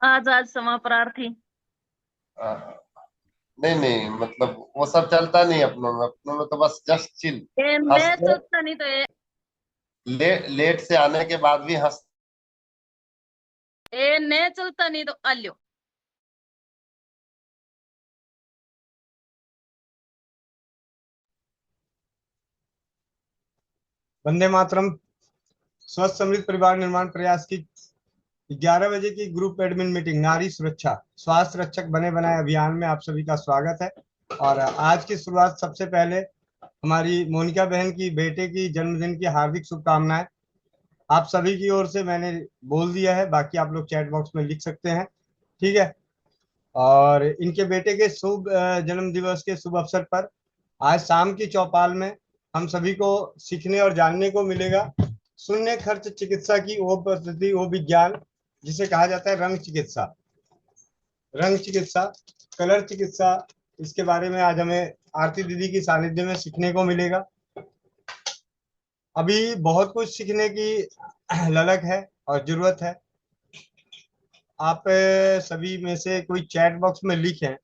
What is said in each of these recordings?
आजाद समा प्रार्थी। आ, नहीं नहीं, मतलब वो सब चलता नहीं अपनों में। अपनों में तो बस जस्ट चिल। ये मैं हंसते। चलता नहीं तो लेट से आने के बाद भी हंस। ये ने चलता नहीं तो अल्यो। वंदे मातरम। स्वस्थ समृद्ध परिवार निर्माण प्रयास की 11 बजे की ग्रुप एडमिन मीटिंग नारी सुरक्षा स्वास्थ्य रक्षक बने बनाए अभियान में आप सभी का स्वागत है। और आज की शुरुआत सबसे पहले हमारी मोनिका बहन की बेटे की जन्मदिन की हार्दिक शुभकामनाएं आप सभी की ओर से मैंने बोल दिया है, बाकी आप लोग चैट बॉक्स में लिख सकते हैं। ठीक है। और इनके बेटे के शुभ जन्म दिवस के शुभ अवसर पर आज शाम की चौपाल में हम सभी को सीखने और जानने को मिलेगा शून्य खर्च चिकित्सा की वो पद्धति, वो विज्ञान जिसे कहा जाता है रंग चिकित्सा। रंग चिकित्सा, कलर चिकित्सा, इसके बारे में आज हमें आरती दीदी की सानिध्य में सीखने को मिलेगा। अभी बहुत कुछ सीखने की ललक है और जरूरत है। आप सभी में से कोई चैट बॉक्स में लिखें।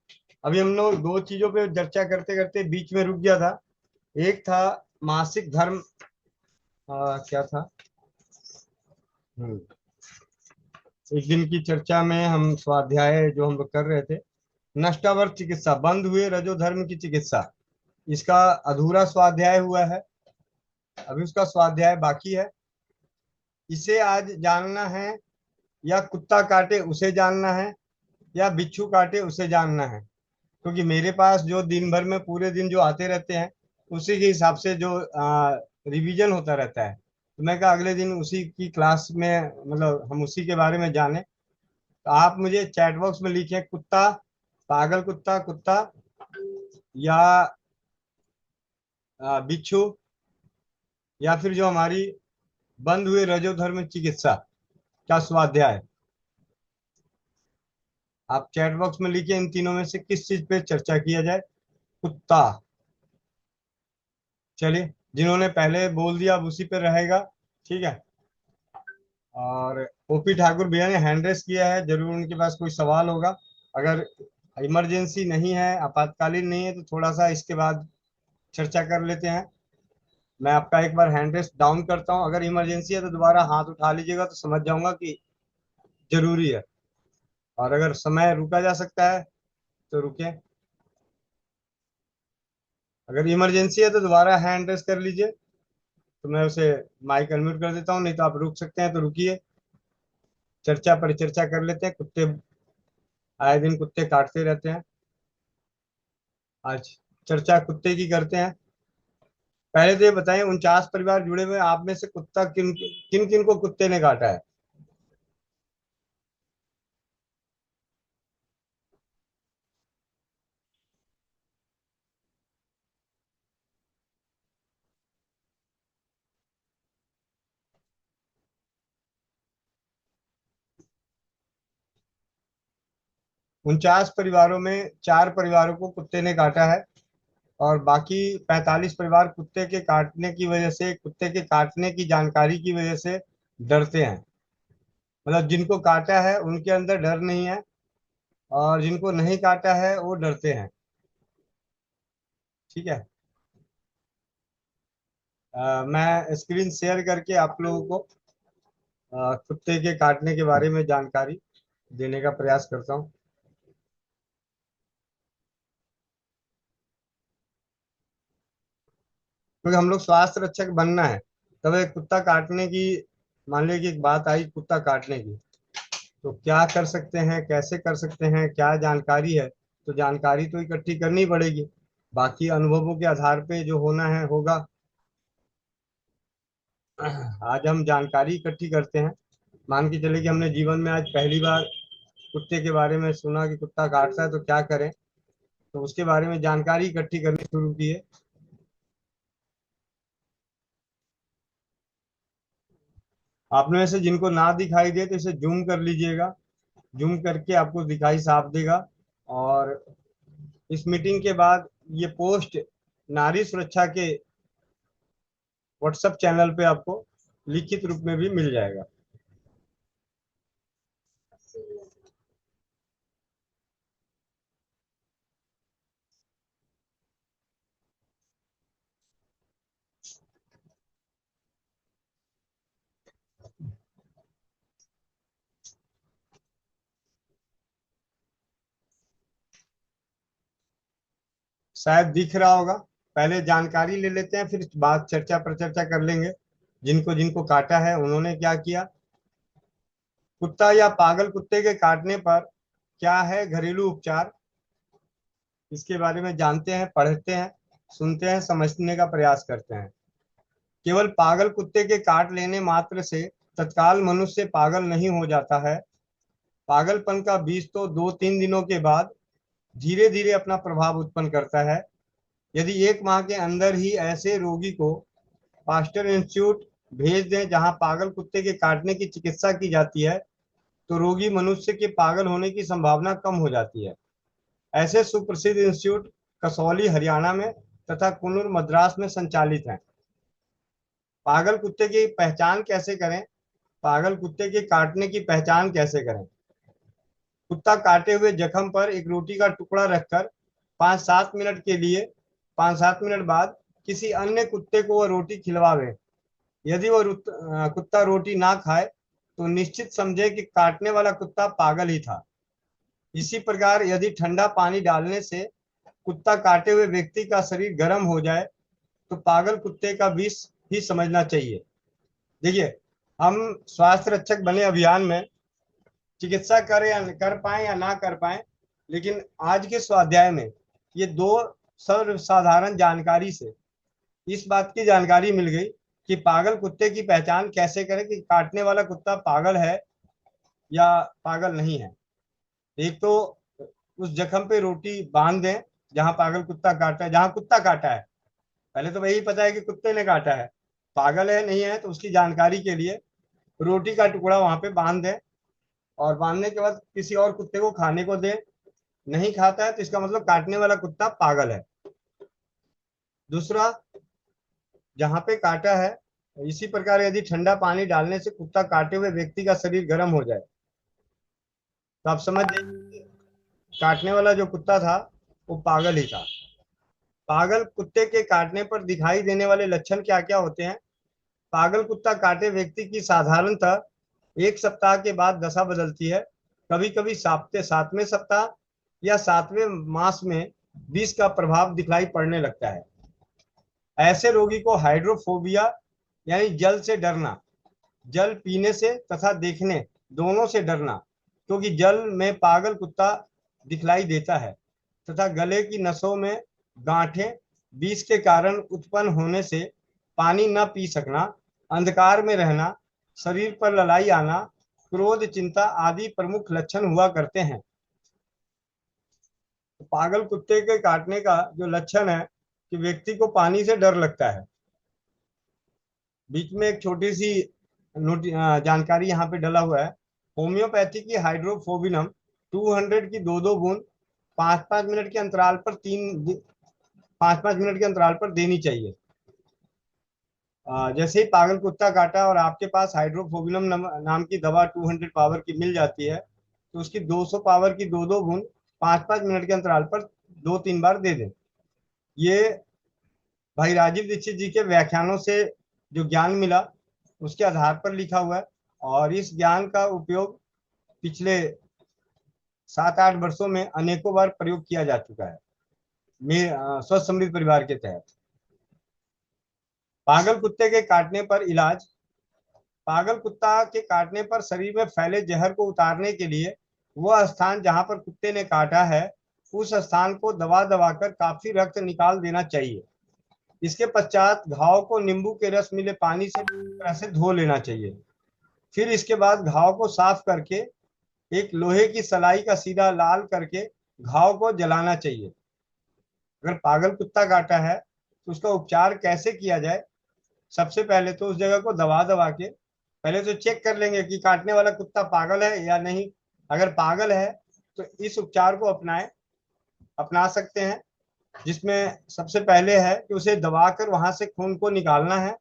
अभी हम लोग दो चीजों पे चर्चा करते करते बीच में रुक गया था। एक था मासिक धर्म, क्या था, हम्म, एक दिन की चर्चा में हम स्वाध्याय जो हम लोग कर रहे थे, नष्टावर्त चिकित्सा, बंद हुए रजो धर्म की चिकित्सा, इसका अधूरा स्वाध्याय हुआ है, अभी उसका स्वाध्याय बाकी है। इसे आज जानना है या कुत्ता काटे उसे जानना है या बिच्छू काटे उसे जानना है, क्योंकि मेरे पास जो दिन भर में पूरे दिन जो आते रहते हैं उसी के हिसाब से जो रिवीजन होता रहता है, तो मैं कहा अगले दिन उसी की क्लास में मतलब हम उसी के बारे में जाने। तो आप मुझे चैट बॉक्स में लिखें कुत्ता, पागल कुत्ता कुत्ता, या बिच्छू, या फिर जो हमारी बंद हुए रजोधर्म चिकित्सा का स्वाध्याय। आप चैट बॉक्स में लिखिए इन तीनों में से किस चीज पे चर्चा किया जाए। कुत्ता, चलिए, जिन्होंने पहले बोल दिया अब उसी पे रहेगा। ठीक है। और ओपी ठाकुर भैया ने हैंड रेस किया है, जरूर उनके पास कोई सवाल होगा। अगर इमरजेंसी नहीं है, आपातकालीन नहीं है, तो थोड़ा सा इसके बाद चर्चा कर लेते हैं। मैं आपका एक बार हैंड रेस डाउन करता हूँ, अगर इमरजेंसी है तो दोबारा हाथ उठा लीजिएगा, तो समझ जाऊंगा कि जरूरी है। और अगर समय रुका जा सकता है तो रुके, अगर इमरजेंसी है तो दोबारा हैंड रेस कर लीजिए, तो मैं उसे माइक अनम्यूट कर देता हूँ, नहीं तो आप रुक सकते हैं तो रुकिए। चर्चा परिचर्चा कर लेते हैं। कुत्ते आए दिन कुत्ते काटते रहते हैं, आज चर्चा कुत्ते की करते हैं। पहले तो ये बताएं 49 परिवार जुड़े हुए हैं, आप में से कुत्ता किन किन किन को कुत्ते ने काटा है? 49 परिवारों में 4 परिवारों को कुत्ते ने काटा है, और बाकी 45 परिवार कुत्ते के काटने की वजह से, कुत्ते के काटने की जानकारी की वजह से डरते हैं। मतलब जिनको काटा है उनके अंदर डर नहीं है, और जिनको नहीं काटा है वो डरते हैं। ठीक है। मैं स्क्रीन शेयर करके आप लोगों को कुत्ते के काटने के बारे में जानकारी देने का प्रयास करता हूँ। क्योंकि हम लोग स्वास्थ्य रक्षक बनना है, तब एक कुत्ता काटने की, मान लीजिए कि एक बात आई कुत्ता काटने की, तो क्या कर सकते हैं, कैसे कर सकते हैं, क्या जानकारी है, तो जानकारी तो इकट्ठी करनी पड़ेगी। बाकी अनुभवों के आधार पे जो होना है होगा। आज हम जानकारी इकट्ठी करते हैं। मान के चले कि हमने जीवन में आज पहली बार कुत्ते के बारे में सुना कि कुत्ता काटता है तो क्या करें, तो उसके बारे में जानकारी इकट्ठी करनी शुरू की है। आप में से जिनको ना दिखाई दे तो इसे जूम कर लीजिएगा, जूम करके आपको दिखाई साफ देगा। और इस मीटिंग के बाद ये पोस्ट नारी सुरक्षा के व्हाट्सएप चैनल पे आपको लिखित रूप में भी मिल जाएगा। शायद दिख रहा होगा। पहले जानकारी ले लेते हैं, फिर बात चर्चा पर चर्चा कर लेंगे। जिनको जिनको काटा है उन्होंने क्या किया। कुत्ता या पागल कुत्ते के काटने पर क्या है घरेलू उपचार, इसके बारे में जानते हैं, पढ़ते हैं, सुनते हैं, समझने का प्रयास करते हैं। केवल पागल कुत्ते के काट लेने मात्र से तत्काल मनुष्य पागल नहीं हो जाता है। पागलपन का बीज तो 2-3 दिनों के बाद धीरे धीरे अपना प्रभाव उत्पन्न करता है। यदि 1 माह के अंदर ही ऐसे रोगी को पास्टर इंस्टीट्यूट भेज दें जहां पागल कुत्ते के काटने की चिकित्सा की जाती है, तो रोगी मनुष्य के पागल होने की संभावना कम हो जाती है। ऐसे सुप्रसिद्ध इंस्टीट्यूट कसौली हरियाणा में तथा कुन्नूर मद्रास में संचालित हैं। पागल कुत्ते की पहचान कैसे करें, पागल कुत्ते के काटने की पहचान कैसे करें। कुत्ता काटे हुए जख्म पर एक रोटी का टुकड़ा रखकर 5-7 मिनट के लिए 5-7 मिनट बाद किसी अन्य कुत्ते को वह रोटी खिलवावे। यदि वह कुत्ता रोटी ना खाए तो निश्चित समझे कि काटने वाला कुत्ता पागल ही था। इसी प्रकार यदि ठंडा पानी डालने से कुत्ता काटे हुए व्यक्ति का शरीर गर्म हो जाए तो पागल कुत्ते का विष ही समझना चाहिए। देखिए, हम स्वास्थ्य रक्षक बने अभियान में चिकित्सा कर पाए या ना कर पाए, लेकिन आज के स्वाध्याय में ये 2 सर्वसाधारण जानकारी से इस बात की जानकारी मिल गई कि पागल कुत्ते की पहचान कैसे करें कि काटने वाला कुत्ता पागल है या पागल नहीं है। एक तो उस जख्म पे रोटी बांध दें जहां पागल कुत्ता काटा है, जहां कुत्ता काटा है। पहले तो वही पता है कि कुत्ते ने काटा है, पागल है नहीं है, तो उसकी जानकारी के लिए रोटी का टुकड़ा वहां पे बांध दें और बांधने के बाद किसी और कुत्ते को खाने को दें। नहीं खाता है तो इसका मतलब काटने वाला कुत्ता पागल है। दूसरा, जहां पे काटा है इसी प्रकार यदि ठंडा पानी डालने से कुत्ता काटे हुए व्यक्ति का शरीर गर्म हो जाए तो आप समझ जाइए काटने वाला जो कुत्ता था वो पागल ही था। पागल कुत्ते के काटने पर दिखाई देने वाले लक्षण क्या क्या होते हैं। पागल कुत्ता काटे व्यक्ति की साधारणतः 1 सप्ताह के बाद दशा बदलती है। कभी कभी 7वें सप्ताह या 7वें मास में विष का प्रभाव दिखलाई पड़ने लगता है। ऐसे रोगी को हाइड्रोफोबिया यानी जल से डरना, जल पीने से तथा देखने दोनों से डरना, क्योंकि जल में पागल कुत्ता दिखलाई देता है, तथा गले की नसों में गांठें विष के कारण उत्पन्न होने से पानी न पी सकना, अंधकार में रहना, शरीर पर ललाई आना, क्रोध, चिंता आदि प्रमुख लक्षण हुआ करते हैं। पागल कुत्ते के काटने का जो लक्षण है कि व्यक्ति को पानी से डर लगता है। बीच में एक छोटी सी जानकारी यहाँ पे डला हुआ है। होम्योपैथी की हाइड्रोफोबिनम 200 की 2-2 बूंद 5-5 मिनट के अंतराल पर 5-5 मिनट के अंतराल पर देनी चाहिए। जैसे ही पागल कुत्ता काटा और आपके पास हाइड्रोफोबिनम नाम की दवा 200 पावर की मिल जाती है तो उसकी 200 पावर की 2-2 बूंद 5-5 मिनट के अंतराल पर 2-3 बार दे दें। ये भाई राजीव दीक्षित जी के व्याख्यानों से जो ज्ञान मिला उसके आधार पर लिखा हुआ है और इस ज्ञान का उपयोग पिछले 7-8 वर्षों में अनेकों बार प्रयोग किया जा चुका है स्वस्थ समृद्ध परिवार के तहत। पागल कुत्ते के काटने पर इलाज। पागल कुत्ता के काटने पर शरीर में फैले जहर को उतारने के लिए वह स्थान जहां पर कुत्ते ने काटा है उस स्थान को दबा दबाकर काफी रक्त निकाल देना चाहिए। इसके पश्चात घाव को नींबू के रस मिले पानी से तरह से धो लेना चाहिए। फिर इसके बाद घाव को साफ करके एक लोहे की सलाई का सीधा लाल करके घाव को जलाना चाहिए। अगर पागल कुत्ता काटा है तो उसका उपचार कैसे किया जाए। सबसे पहले तो उस जगह को दबा दबा के पहले तो चेक कर लेंगे कि काटने वाला कुत्ता पागल है या नहीं। अगर पागल है तो इस उपचार को अपना सकते हैं, जिसमें सबसे पहले है कि उसे दबाकर वहां से खून को निकालना है।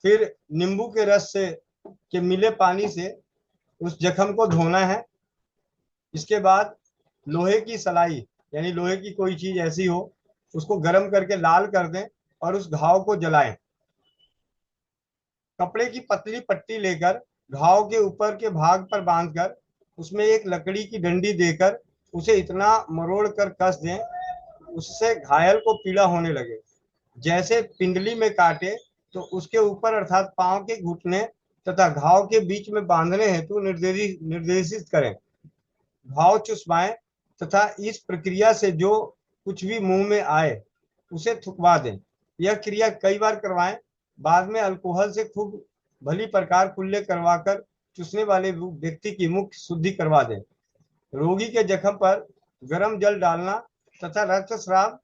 फिर नींबू के रस से के मिले पानी से उस जख्म को धोना है। इसके बाद लोहे की सलाई यानी लोहे की कोई चीज ऐसी हो उसको गर्म करके लाल कर दें और उस घाव को जलाएं। कपड़े की पतली पट्टी लेकर घाव के ऊपर के भाग पर बांधकर उसमें एक लकड़ी की डंडी देकर उसे इतना मरोड़ कर कस दें उससे घायल को पीड़ा होने लगे, जैसे पिंडली में काटे, तो उसके ऊपर अर्थात पांव के घुटने तथा घाव के बीच में बांधने हेतु निर्देशित करें। घाव चुसवाएं तथा इस प्रक्रिया से जो कुछ भी मुंह में आए उसे थुकवा दें। यह क्रिया कई बार करवाएं। बाद में अल्कोहल से खूब भली प्रकार कुल्ले करवाकर चूसने वाले व्यक्ति की मुख शुद्धि करवा दें। रोगी के जख्म पर गर्म जल डालना तथा रक्तस्राव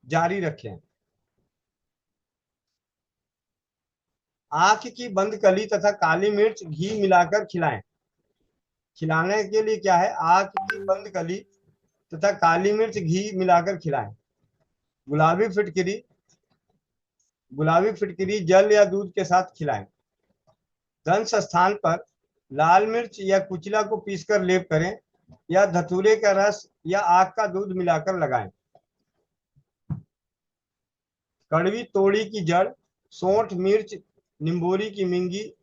जारी रखें। आंख की बंद कली तथा काली मिर्च घी मिलाकर खिलाएं। खिलाने के लिए क्या है, आंख की बंद कली तथा काली मिर्च घी मिलाकर खिलाएं। गुलाबी फिटकरी जल या दूध के साथ खिलाएं। दंश स्थान पर लाल मिर्च या कुचिला को पीसकर लेप करें या धतूरे का रस या आग का दूध मिलाकर लगाएं। कड़वी तोड़ी की जड़, सौंठ, मिर्च, निम्बोरी की मिंगी,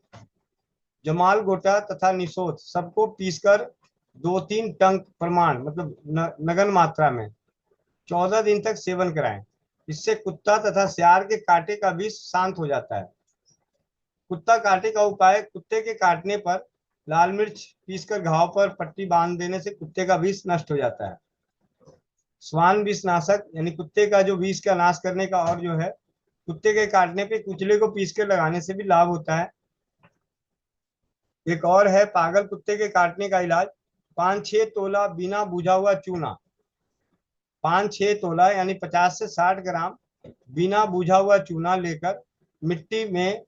जमाल गोटा तथा निशोत सबको पीसकर 2-3 टंक प्रमाण मतलब नगन मात्रा में 14 दिन तक सेवन कराएं। इससे कुत्ता तथा सियार के काटे का विष शांत हो जाता है। कुत्ता काटे का उपाय, कुत्ते के काटने पर लाल मिर्च पीसकर घाव पर पट्टी बांध देने से कुत्ते का विष नष्ट हो जाता है। स्वान विष नाशक यानी कुत्ते का जो विष का नाश करने का, और जो है कुत्ते के काटने पे कुचले को पीस कर लगाने से भी लाभ होता है। एक और है पागल कुत्ते के काटने का इलाज, 5-6 तोला बिना भुजा हुआ चूना, 5-6 तोला यानी 50 से 60 ग्राम बिना भुजा हुआ चूना लेकर मिट्टी में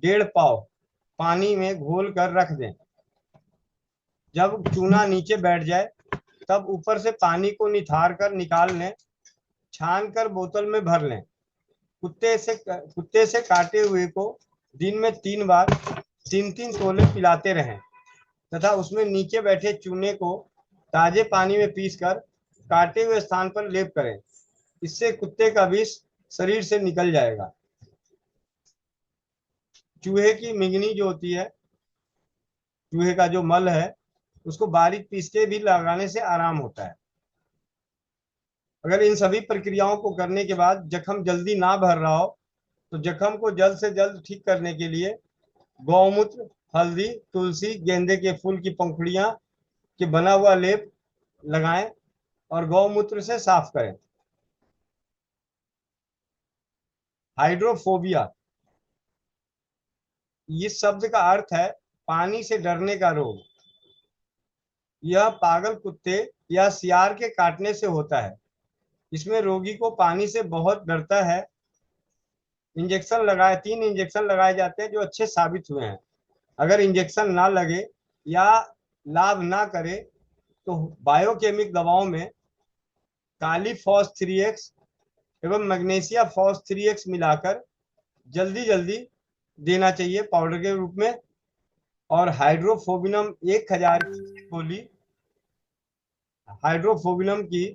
1.5 पाव पानी में घोल कर रख दें। जब चूना नीचे बैठ जाए तब ऊपर से पानी को निथार कर निकाल लें, छान कर बोतल में भर लें। कुत्ते से काटे हुए को दिन में 3 बार 3-3 तोले पिलाते रहें तथा उसमें नीचे बैठे चूने को ताजे पानी में पीसकर काटे हुए स्थान पर लेप करें। इससे कुत्ते का विष शरीर से निकल जाएगा। चूहे की मिंगनी जो होती है, चूहे का जो मल है, उसको बारीक पीस के भी लगाने से आराम होता है। अगर इन सभी प्रक्रियाओं को करने के बाद जख्म जल्दी ना भर रहा हो तो जख्म को जल्द से जल्द ठीक करने के लिए गौमूत्र, हल्दी, तुलसी, गेंदे के फूल की पंखुड़ियां के बना हुआ लेप लगाएं और गौमूत्र से साफ करें। हाइड्रोफोबिया, इस शब्द का अर्थ है पानी से डरने का रोग। यह पागल कुत्ते या सियार के काटने से होता है। इसमें रोगी को पानी से बहुत डरता है। 3 इंजेक्शन लगाए जाते हैं जो अच्छे साबित हुए हैं। अगर इंजेक्शन ना लगे या लाभ ना करे तो बायोकेमिक दवाओं में काली फॉस 3x एवं मैग्नीशिया फॉस 3x मिलाकर जल्दी जल्दी देना चाहिए पाउडर के रूप में। और हाइड्रोफोबिनम 1000 की गोली, हाइड्रोफोबिनम की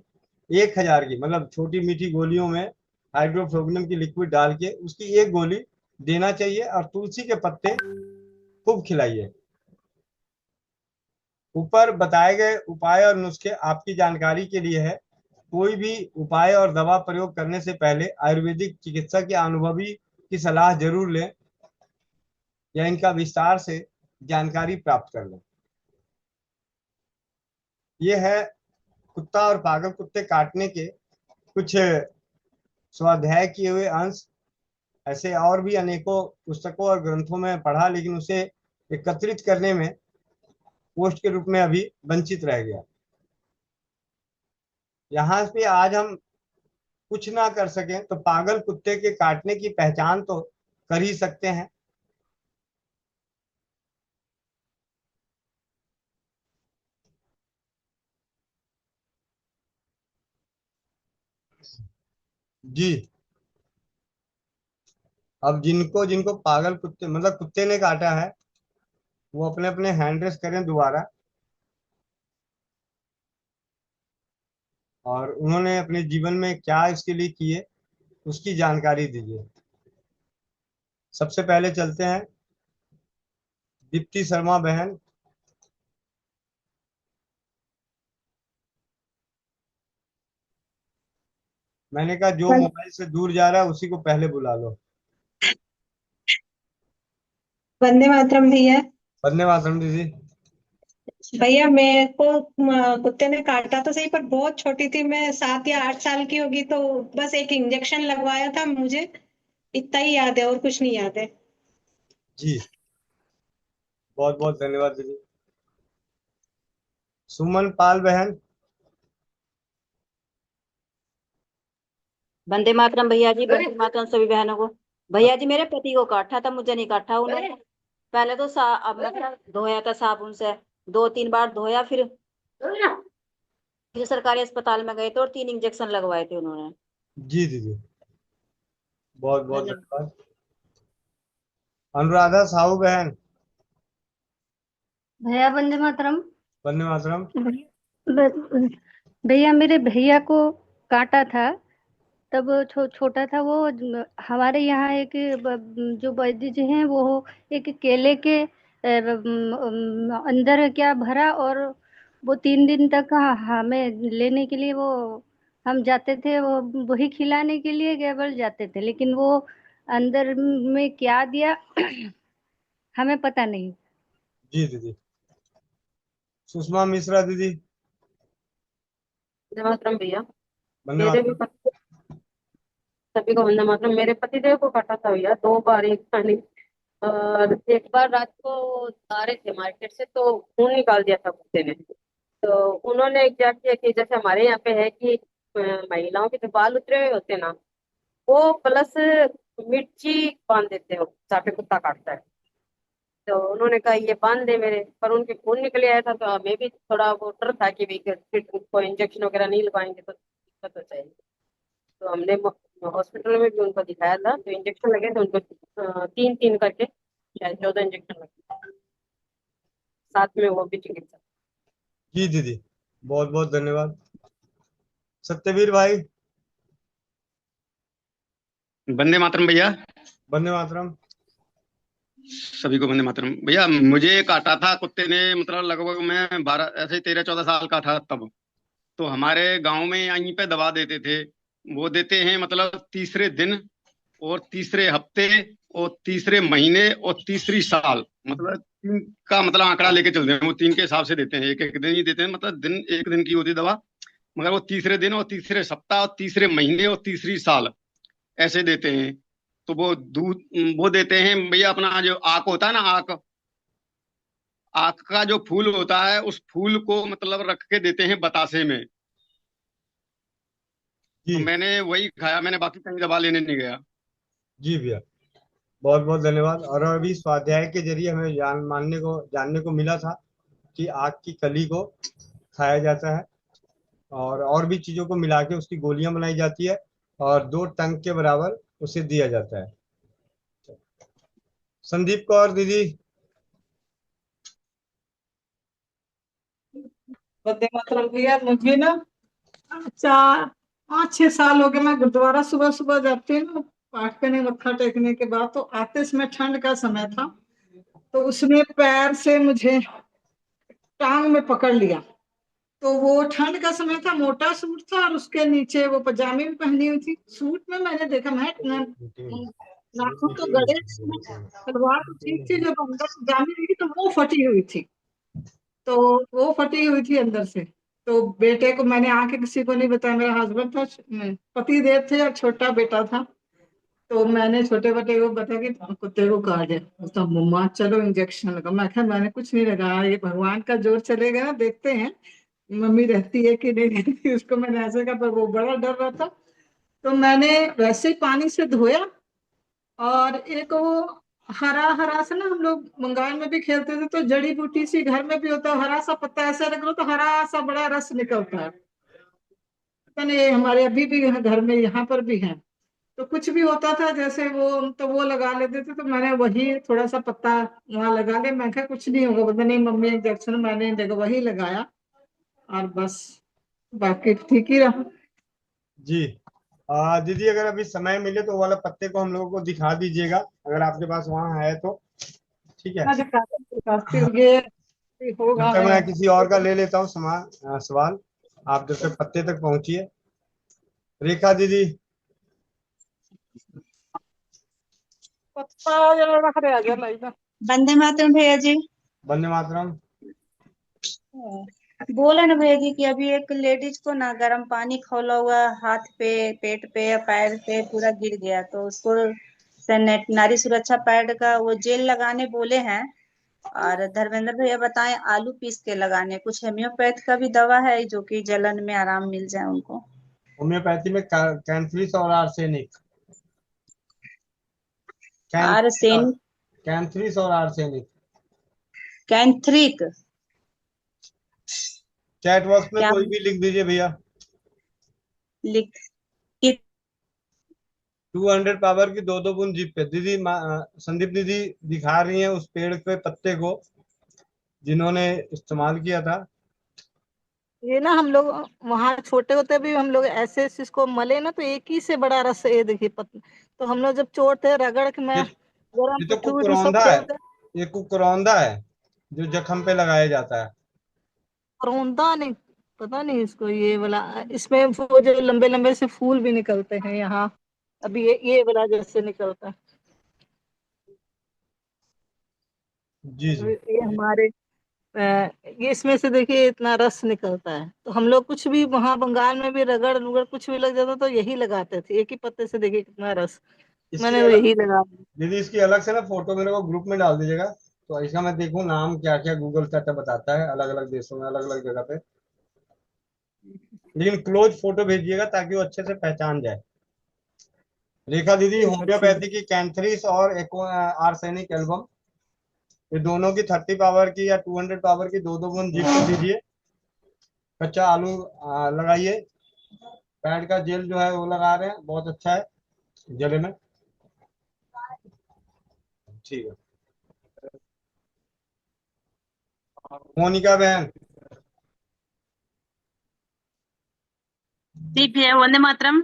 1000 की मतलब छोटी मीठी गोलियों में हाइड्रोफोबिनम की लिक्विड डाल के उसकी 1 गोली देना चाहिए और तुलसी के पत्ते खूब खिलाइए। ऊपर बताए गए उपाय और नुस्खे आपकी जानकारी के लिए है। कोई भी उपाय और दवा प्रयोग करने से पहले आयुर्वेदिक चिकित्सा के अनुभवी की सलाह जरूर लें या इनका विस्तार से जानकारी प्राप्त कर लें। ये है कुत्ता और पागल कुत्ते काटने के कुछ स्वाध्याय किए हुए अंश। ऐसे और भी अनेकों पुस्तकों और ग्रंथों में पढ़ा, लेकिन उसे एकत्रित करने में पोस्ट के रूप में अभी वंचित रह गया। यहाँ पे आज हम कुछ ना कर सकें तो पागल कुत्ते के काटने की पहचान तो कर ही सकते हैं। जी, अब जिनको जिनको पागल कुत्ते मतलब कुत्ते ने काटा है वो अपने अपने हैंड रेस करें दोबारा, और उन्होंने अपने जीवन में क्या इसके लिए किए उसकी जानकारी दीजिए। सबसे पहले चलते हैं दीप्ति शर्मा बहन। मैंने कहा जो मोबाइल से दूर जा रहा है उसी को पहले बुला लो। वंदे मातरम भैया। वंदे मातरम दीदी। भैया मेरे को कुत्ते ने काटा तो सही, पर बहुत छोटी थी मैं, 7 या 8 साल की होगी, तो बस एक इंजेक्शन लगवाया था मुझे, इतना ही याद है और कुछ नहीं याद है। जी बहुत बहुत धन्यवाद दीदी। सुमन पाल बहन। वंदे मातरम भैया जी, वंदे मातरम सभी बहनों को। भैया जी मेरे पति को काटा था, मुझे नहीं काटा उन्होंने। पहले तो अब मतलब धोया था साबुन से, 2-3 बार धोया, फिर सरकारी अस्पताल में गए थे और 3 इंजेक्शन लगवाए थे उन्होंने। जी दीदी बहुत बहुत धन्यवाद। अनुराधा साहू बहन। भैया वंदे मातरम। वंदे मातरम। भैया मेरे भैया को काटा था, तब छोटा था वो। हमारे यहाँ एक जो वैद्य जी हैं वो एक केले के अंदर क्या भरा, और वो 3 दिन तक हमें लेने के लिए वो हम जाते थे, वो वही खिलाने के लिए केवल जाते थे, लेकिन वो अंदर में क्या दिया हमें पता नहीं। जी दीदी। सुषमा मिश्रा दीदी। वंदे मातरम भैया। वंदे मेरे भी मातरम। सभी को वंदे मातरम। मेरे पतिदेव को काटा था भैया 2 बार, एक खाली। और एक बार रात को आ रहे थे मार्केट से तो खून निकाल दिया था कुत्ते ने। तो उन्होंने क्या किया कि जैसे हमारे यहाँ पे है कि महिलाओं के जो बाल उतरे हुए होते हैं ना, वो प्लस मिर्ची बांध देते हो जहाँ पे कुत्ता काटता है। तो उन्होंने कहा ये बांध दे मेरे, पर उनके खून निकले आया था, तो हमें भी थोड़ा वो डर था कि भाई फिर उनको इंजेक्शन वगैरह नहीं लगवाएंगे तो दिक्कत हो जाएगी। तो हमने हॉस्पिटल में भी उनको दिखाया था, तो इंजेक्शन लगे थे उनको 3-3 करके, शायद 14 इंजेक्शन लगे, साथ में वो भी चिकित्सा। जी दीदी बहुत बहुत धन्यवाद। सत्यवीर भाई। वंदे मातरम भैया। वंदे मातरम। सभी को वंदे मातरम भैया। मुझे काटा था कुत्ते ने, मतलब लगभग मैं 12 ऐसे 13-14 साल का था तब। तो हमारे गांव में यहीं पे दवा देते थे। वो देते हैं मतलब तीसरे दिन और तीसरे हफ्ते और तीसरे महीने और तीसरी साल, मतलब 3 का मतलब आंकड़ा लेके चलते हैं। वो 3 के हिसाब से देते हैं, एक एक दिन ही देते हैं, मतलब दिन एक दिन की होती है दवा, मगर वो तीसरे दिन और तीसरे सप्ताह और तीसरे महीने और तीसरी साल ऐसे देते हैं। तो वो दूध वो देते हैं भैया, अपना जो आक होता है ना, आक आक का जो फूल होता है उस फूल को मतलब रख के देते हैं बतासे में। तो जी मैंने वही खाया, मैंने बाकी कहीं दवा लेने नहीं गया। जी भैया बहुत बहुत धन्यवाद। और अभी स्वाध्याय के जरिए हमें जानने को मिला था कि आग की कली को खाया जाता है, और भी चीजों को मिला के उसकी गोलियां बनाई जाती है, और 2 टंक के बराबर उसे दिया जाता है। संदीप कौर दीदी। वंदे मातरम भैया। मुझे ना 4-5-6 साल हो गए, मैं गुरुद्वारा सुबह सुबह जाती हूँ ना, पाठ करने मत्था टेकने के बाद, तो आते समय ठंड का समय था, तो उसने पैर से मुझे टांग में पकड़ लिया। तो वो ठंड का समय था, मोटा सूट था और उसके नीचे वो पजामी भी पहनी हुई थी। सूट में मैंने देखा, मैं नाखून तो गड़े थे, सलवार तो ठीक थी, जब अंदर पजामी देखी तो वो फटी हुई थी। तो वो फटी हुई थी अंदर से। तो बेटे को मैंने आके किसी को नहीं बताया, मेरा हस्बैंड था, पति देव थे और छोटा बेटा था। तो मैंने छोटे बेटे को बताया कि कुत्ते को काट दिया। उसका मम्मा चलो इंजेक्शन लगा। मैं कहा मैंने कुछ नहीं लगाया, ये भगवान का जोर चलेगा ना, देखते हैं मम्मी रहती है कि नहीं रहती। उसको मैंने ऐसे कहा, पर वो बड़ा डर रहा था। तो मैंने वैसे ही पानी से धोया, और एक वो हरा हरा सा ना, हम लोग बंगाल में भी खेलते थे, तो जड़ी बूटी सी घर में भी होता है, हरा सा पत्ता ऐसा रख लो तो हरा सा बड़ा रस निकलता है। पता नहीं, ये हमारे अभी भी घर में यहाँ पर भी है। तो कुछ भी होता था जैसे वो, तो वो लगा लेते थे, तो मैंने वही थोड़ा सा पत्ता वहां लगा लिया। मैं कहा कुछ नहीं होगा, पता नहीं मम्मी इंजेक्शन, मैंने देखा वही लगाया और बस बाकी ठीक ही रहा। जी दीदी अगर अभी समय मिले तो वो वाला पत्ते को हम लोगों को दिखा दीजिएगा, अगर आपके पास वहाँ है तो। ठीक है। मैं दिखाती हूँ, ये जब होगा तक है। मैं किसी और का ले लेता हूँ सवाल, आप जब तक पत्ते तक पहुंचिए। रेखा दीदी। वंदे मातरम भैया जी। वंदे मातरम। बोला ना भैया जी कि अभी एक लेडीज को ना गर्म पानी खौला हुआ हाथ पे, पेट पे या पैर पे पूरा गिर गया, तो उसको नारी सुरक्षा पैड का वो जेल लगाने बोले हैं। और धर्मेंद्र भैया बताएं आलू पीस के लगाने। कुछ होम्योपैथ का भी दवा है जो कि जलन में आराम मिल जाए उनको। होम्योपैथी में कैंथ्रिस और आर्सेनिक। आर्सेनिक, कैंथ्रिस और आर्सेनिक। कैंथ्रिक। चैट बॉक्स में क्या कोई भी लिख दीजिए भैया। लिख 200 पावर की 2 बूंद जीप पे। दीदी संदीप दीदी दिखा रही हैं उस पेड़ पे पत्ते को जिन्होंने इस्तेमाल किया था। ये ना हम लोग वहां छोटे होते भी हम लोग ऐसे इसको मले ना तो एक ही से बड़ा रस, ये देखिए तो हम लोग जब चोट रगड़ के मैं ये, गरम ये तो पिट्ठू विट्ठू सब कुकरौंधा है। खोलते। ये कुकरौंधा है जो जख्म पे लगाया जाता है। रौंदा नहीं, पता नहीं इसको ये वाला। इसमें वो जो लंबे लंबे से फूल भी निकलते हैं यहाँ, अभी ये वाला जैसे निकलता है। जी जी। ये हमारे ये इसमें से देखिए इतना रस निकलता है, तो हम लोग कुछ भी वहां बंगाल में भी रगड़ रुगड़ कुछ भी लग जाता तो यही लगाते थे, एक ही पत्ते से देखिए कितना रस। इसकी मैंने तो अलग यही लगा। दीदी इसकी अलग से ना फोटो मेरे को ग्रुप में डाल दीजिएगा, तो इसका मैं देखूं नाम क्या क्या गूगल सेटअप बताता है अलग अलग देशों में अलग अलग जगह पे। लेकिन क्लोज फोटो भेजिएगा ताकि वो अच्छे से पहचान जाए। रेखा दीदी ठीक है, ठीक होम्योपैथी की कैंथ्रिस और आर्सेनिक एल्बम, ये दोनों की 30 पावर की या 200 पावर की 2 बूंद जीप पे दीजिए। कच्चा आलू लगाइए। पैड का जेल जो है वो लगा रहे हैं, बहुत अच्छा है जले में। ठीक है। मोनिका बहन। ठीक है। वंदे मातरम।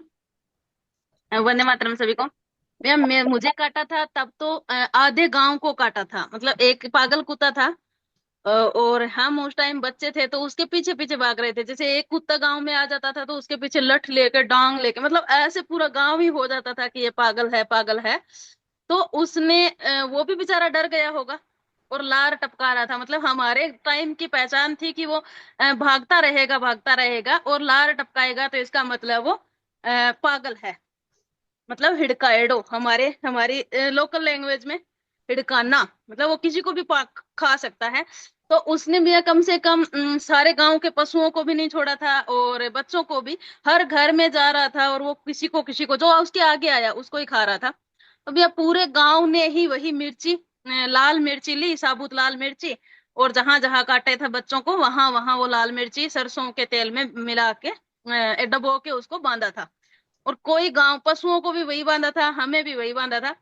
वंदे मातरम सभी को। भैया मुझे काटा था तब तो आधे गांव को काटा था, मतलब एक पागल कुत्ता था। और हम उस टाइम बच्चे थे तो उसके पीछे पीछे भाग रहे थे। जैसे एक कुत्ता गांव में आ जाता था तो उसके पीछे लठ लेके डांग लेके, मतलब ऐसे पूरा गांव ही हो जाता था कि ये पागल है पागल है। तो उसने वो भी बेचारा डर गया होगा और लार टपका रहा था। मतलब हमारे टाइम की पहचान थी कि वो भागता रहेगा और लार टपकाएगा तो इसका मतलब वो पागल है। मतलब हिड़काएडो हमारी लोकल लैंग्वेज में हिड़काना, मतलब वो किसी को भी खा सकता है। तो उसने भी कम से कम सारे गांव के पशुओं को भी नहीं छोड़ा था और बच्चों को भी। हर घर में जा रहा था और वो किसी को जो उसके आगे आया उसको ही खा रहा था। तो भैया पूरे गांव ने ही वही मिर्ची, लाल मिर्ची ली, साबुत लाल मिर्ची। और जहां जहां काटे थे बच्चों को वहां वहां वो लाल मिर्ची सरसों के तेल में मिला के डबो के उसको बांधा था। और कोई गांव पशुओं को भी वही बांधा था, हमें भी वही बांधा था।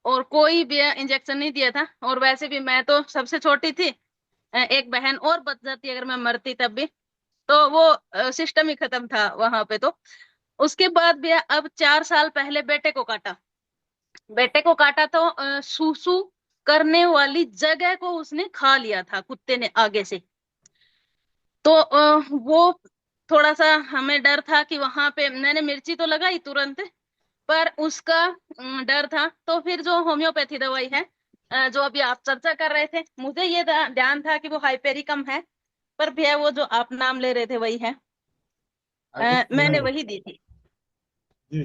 और कोई भी इंजेक्शन नहीं दिया था। और वैसे भी मैं तो सबसे छोटी थी, एक बहन और बच जाती अगर मैं मरती तब भी। तो वो सिस्टम ही खत्म था वहां पे। तो उसके बाद भी अब 4 साल पहले बेटे को काटा। बेटे को काटा तो सूसू करने वाली जगह को उसने खा लिया था कुत्ते ने आगे से। तो वो थोड़ा सा हमें डर था कि वहां पे मैंने मिर्ची तो लगाई तुरंत, पर उसका डर था। तो फिर जो होम्योपैथी दवाई है जो अभी आप चर्चा कर रहे थे, मुझे ये ध्यान था कि वो हाइपेरिकम है, पर भैया वो जो आप नाम ले रहे थे वही है। मैंने वही दी थी। जी।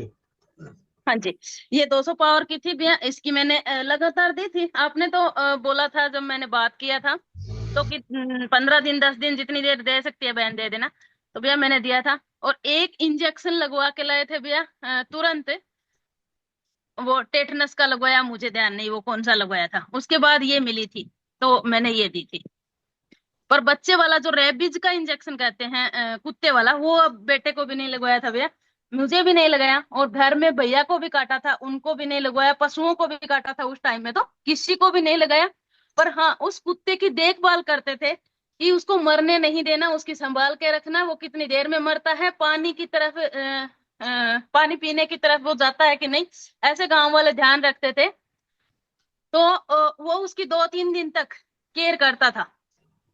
हाँ जी। ये 200 पावर की थी भैया, इसकी मैंने लगातार दी थी। आपने तो बोला था जब मैंने बात किया था तो कि 15 दिन 10 दिन जितनी देर दे सकती है बहन दे देना। तो भैया मैंने दिया था और एक इंजेक्शन लगवा के लाए थे भैया तुरंत। वो टेटनस का लगवाया, मुझे ध्यान नहीं वो कौन सा लगवाया था। उसके बाद ये मिली थी तो मैंने ये दी थी। पर बच्चे वाला जो रेबीज का इंजेक्शन कहते हैं कुत्ते वाला, वो अब बेटे को भी नहीं लगवाया था भैया, मुझे भी नहीं लगाया। और घर में भैया को भी काटा था, उनको भी नहीं लगवाया। पशुओं को भी काटा था उस टाइम में, तो किसी को भी नहीं लगाया। पर हाँ उस कुत्ते की देखभाल करते थे कि उसको मरने नहीं देना, उसकी संभाल के रखना, वो कितनी देर में मरता है, पानी की तरफ पानी पीने की तरफ वो जाता है कि नहीं, ऐसे गांव वाले ध्यान रखते थे। तो वो उसकी 2-3 दिन तक केयर करता था।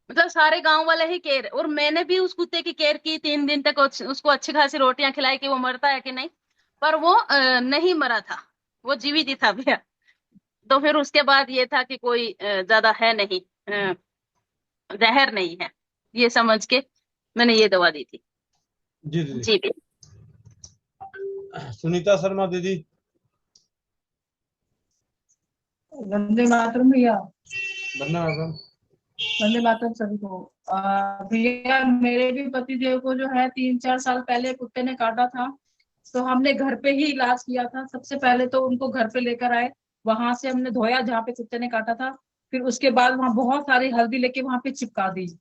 मतलब सारे गांव वाले ही केयर, और मैंने भी उस कुत्ते की केयर की 3 दिन तक, उसको अच्छी खासी रोटियां खिलाई कि वो मरता है कि नहीं, पर वो नहीं मरा था, वो जीवित ही था भैया। तो फिर उसके बाद ये था कि कोई ज्यादा है नहीं, जहर नहीं है, ये समझ के मैंने ये दवा दी थी। जी दीदी। जी भैया। सुनीता शर्मा दीदी। वंदे मातरम भैया। वंदे मातरम। वंदे मातरम सभी को। भैया मेरे भी पति देव को जो है 3-4 साल पहले कुत्ते ने काटा था, तो हमने घर पे ही इलाज किया था। सबसे पहले तो उनको घर पे लेकर आए, वहां से हमने धोया जहाँ पे कुत्ते ने काटा था, फिर उसके बाद वहां बहुत सारी हल्दी लेके वहां पे चिपका दी,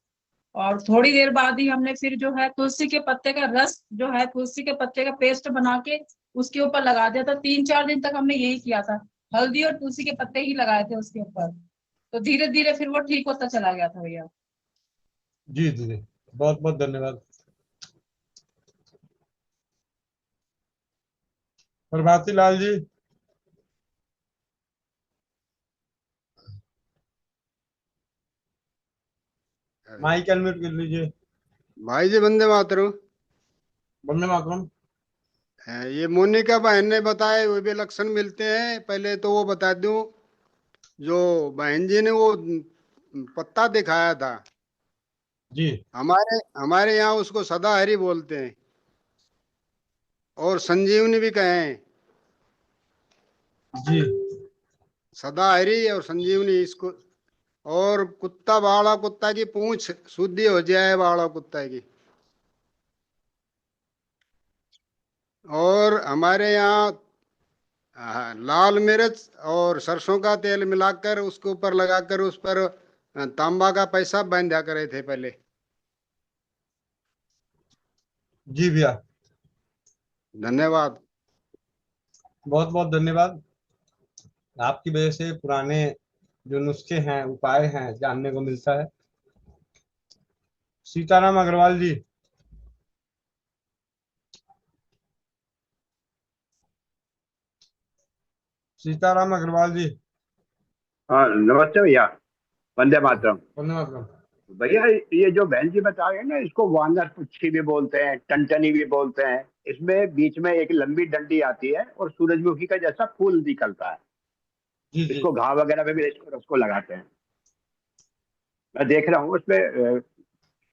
और थोड़ी देर बाद ही हमने फिर जो है तुलसी के पत्ते का रस जो है, तुलसी के पत्ते का पेस्ट बना के उसके ऊपर लगा दिया था। 3-4 दिन तक हमने यही किया था, हल्दी और तुलसी के पत्ते ही लगाए थे उसके ऊपर, तो धीरे धीरे फिर वो ठीक होता चला गया था भैया। जी दीदी, बहुत बहुत धन्यवाद। प्रभाती लाल जी। माइक अनम्यूट कर लीजिए। भाई जी वंदे मातरम। वंदे मातरम। ये मोनिका बहन ने बताए वो भी लक्षण मिलते हैं। पहले तो वो बता दूं, जो बहन जी ने वो पत्ता दिखाया था, जी हमारे हमारे यहाँ उसको सदाहरी बोलते हैं, और संजीवनी भी कहें। जी सदाहरी और संजीवनी इसको। और कुत्ता बाड़ा कुत्ता की पूंछ शुद्धि हो जाए बाड़ा कुत्ता की। और हमारे यहाँ लाल मिर्च और सरसों का तेल मिलाकर उसके ऊपर लगाकर उस पर तांबा का पैसा बांधा करे थे पहले। जी भैया, धन्यवाद। बहुत बहुत धन्यवाद। आपकी वजह से पुराने जो नुस्खे हैं, उपाय हैं, जानने को मिलता है। सीताराम अग्रवाल जी। सीताराम अग्रवाल जी। हाँ नमस्ते भैया। वंदे मातरम। वंदे मातरम। भैया ये जो बहन जी बता रहे हैं ना, इसको वानर पुच्छी भी बोलते हैं, टनटनी भी बोलते हैं। इसमें बीच में एक लंबी डंडी आती है और सूरजमुखी का जैसा फूल निकलता है। जी जी इसको घाव वगैरह पे भी इसको लगाते हैं। मैं देख रहा हूँ उसपे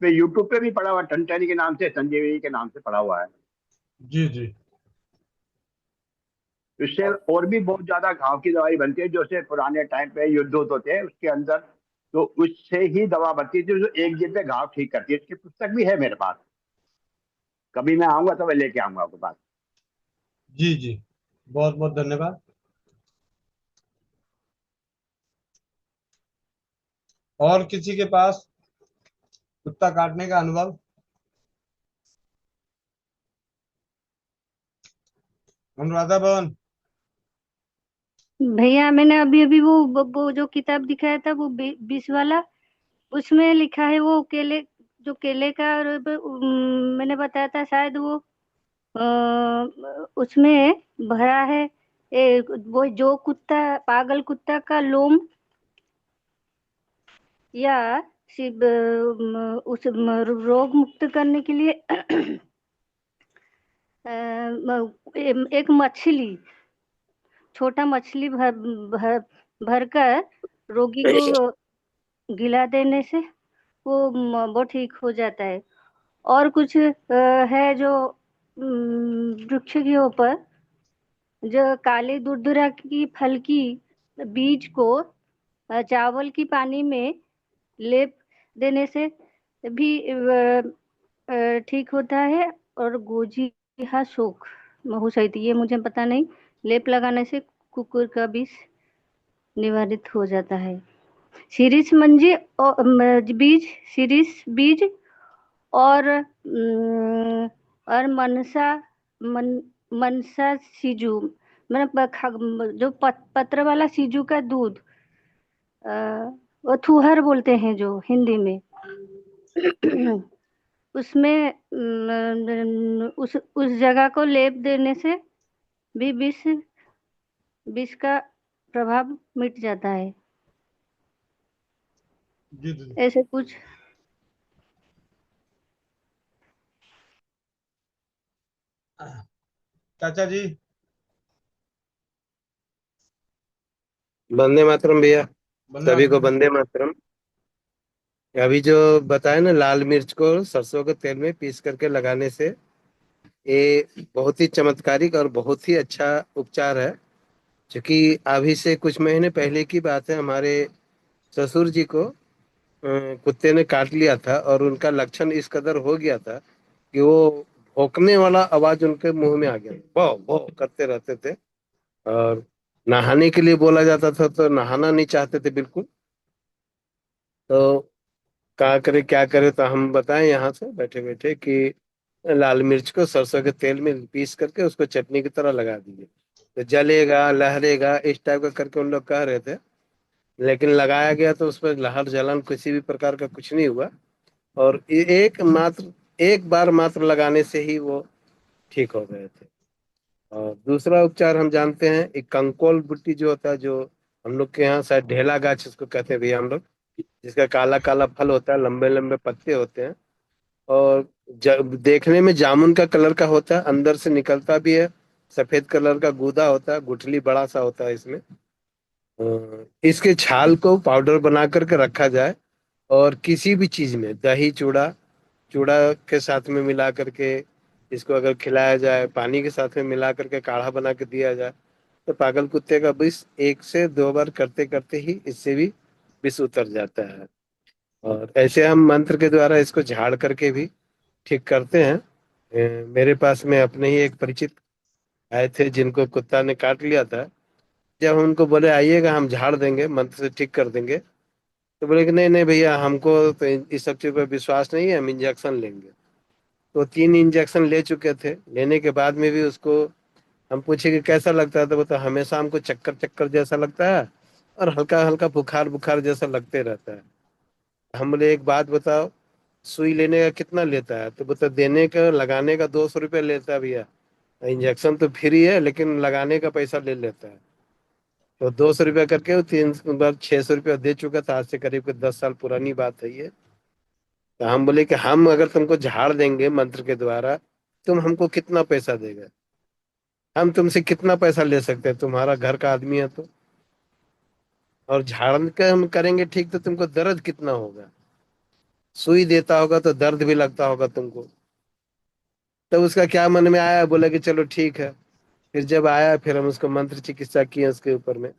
यूट्यूब पे भी पड़ा हुआ, टनटनी के नाम से, संजीवनी के नाम से पड़ा हुआ है। जी जी इससे और भी बहुत ज्यादा घाव की दवाई बनती है, जैसे पुराने टाइम पे युद्ध होते थे उसके अंदर, तो उससे ही दवा बनती थी जो एक दिन पे घाव ठीक करती है। इसकी पुस्तक भी है मेरे पास, कभी मैं आऊंगा तो मैं लेके आऊंगा आपके पास। जी जी, बहुत बहुत धन्यवाद। और किसी के पास कुत्ता काटने का अनुभव? अनुराधा भवन। भैया मैंने अभी अभी वो जो किताब दिखाया था वो 20 वाला, उसमें लिखा है वो केले, जो केले का मैंने बताया था शायद वो उसमें भरा है। वो जो कुत्ता, पागल कुत्ता का लोम या सिर्फ उस रोग मुक्त करने के लिए एक मछली, छोटा मछली भरकर रोगी को गिला देने से वो ठीक हो जाता है। और कुछ है जो वृक्ष के ऊपर जो काली दुर्दुरा की फल की बीज को चावल की पानी में लेप देने से भी ठीक होता है। और गोजिया शोक महू सहित, ये मुझे पता नहीं, लेप लगाने से कुकुर का विष निवारित हो जाता है। शिरीष मंजी और बीज, शिरीष बीज और मनसा सीजू, मैंने जो पत्र वाला सीजू का दूध, वो थुहर बोलते हैं जो हिंदी में, उसमें उस जगह को लेप देने से भी विष का प्रभाव मिट जाता है। जी दीदी। ऐसे कुछ चाचा जी। वंदे मातरम भैया। वंदे सभी को मातरम। वंदे मातरम। अभी जो बताया ना, लाल मिर्च को सरसों के तेल में पीस करके लगाने से ये बहुत ही चमत्कारिक और बहुत ही अच्छा उपचार है। क्योंकि अभी से कुछ महीने पहले की बात है, हमारे ससुर जी को कुत्ते ने काट लिया था और उनका लक्षण इस कदर हो गया था कि वो भौंकने वाला आवाज उनके मुंह में आ गया, भौ भौ करते रहते थे। और नहाने के लिए बोला जाता था तो नहाना नहीं चाहते थे बिल्कुल। तो कहा करे क्या करे, तो हम बताएं यहाँ से बैठे बैठे कि लाल मिर्च को सरसों के तेल में पीस करके उसको चटनी की तरह लगा दीजिए, तो जलेगा लहरेगा इस टाइप का करके उन लोग कह रहे थे। लेकिन लगाया गया तो उस पर लहर जलन किसी भी प्रकार का कुछ नहीं हुआ। और एक बार मात्र लगाने से ही वो ठीक हो गए थे। और दूसरा उपचार हम जानते हैं, एक कंकोल बुट्टी जो होता है, जो हम लोग के यहाँ शायद ढेला गाछ इसको कहते हैं भैया हम लोग, जिसका काला काला फल होता है, लंबे लंबे पत्ते होते हैं। और देखने में जामुन का कलर का होता है, अंदर से निकलता भी है, सफेद कलर का गूदा होता है, गुठली बड़ा सा होता है इसमें। इसके छाल को पाउडर बना करके रखा जाए और किसी भी चीज में दही चूड़ा चूड़ा के साथ में मिला करके इसको अगर खिलाया जाए, पानी के साथ में मिला करके काढ़ा बना के दिया जाए, तो पागल कुत्ते का विष 1 से 2 बार करते करते ही इससे भी विष उतर जाता है। और ऐसे हम मंत्र के द्वारा इसको झाड़ करके भी ठीक करते हैं। मेरे पास में अपने ही एक परिचित आए थे जिनको कुत्ता ने काट लिया था। जब हम उनको बोले आइएगा हम झाड़ देंगे, मंत्र से ठीक कर देंगे, तो बोले कि नहीं नहीं भैया, हमको तो इस सब चीज पर विश्वास नहीं है, हम इंजेक्शन लेंगे। तो 3 इंजेक्शन ले चुके थे, लेने के बाद में भी उसको हम पूछे कि कैसा लगता है, तो बता हमेशा हमको चक्कर चक्कर जैसा लगता है और हल्का हल्का बुखार बुखार जैसा लगते रहता है। हम बोले एक बात बताओ, सुई लेने का कितना लेता है, तो बता देने का लगाने का 200 रुपये लेता है भैया। इंजेक्शन तो फ्री है लेकिन लगाने का पैसा ले लेता है। तो 200 रुपया करके वो 3 बार 600 रुपया दे चुका था, आज से करीब 10 साल पुरानी बात है ये। तो हम बोले कि हम अगर तुमको झाड़ देंगे मंत्र के द्वारा, तुम हमको कितना पैसा देगा, हम तुमसे कितना पैसा ले सकते हैं, तुम्हारा घर का आदमी है तो। और झाड़ के हम करेंगे ठीक, तो तुमको दर्द कितना होगा, सुई देता होगा तो दर्द भी लगता होगा तुमको। तब उसका क्या मन में आया, बोला कि चलो ठीक है। फिर जब आया फिर हम उसको मंत्र चिकित्सा किए उसके ऊपर में।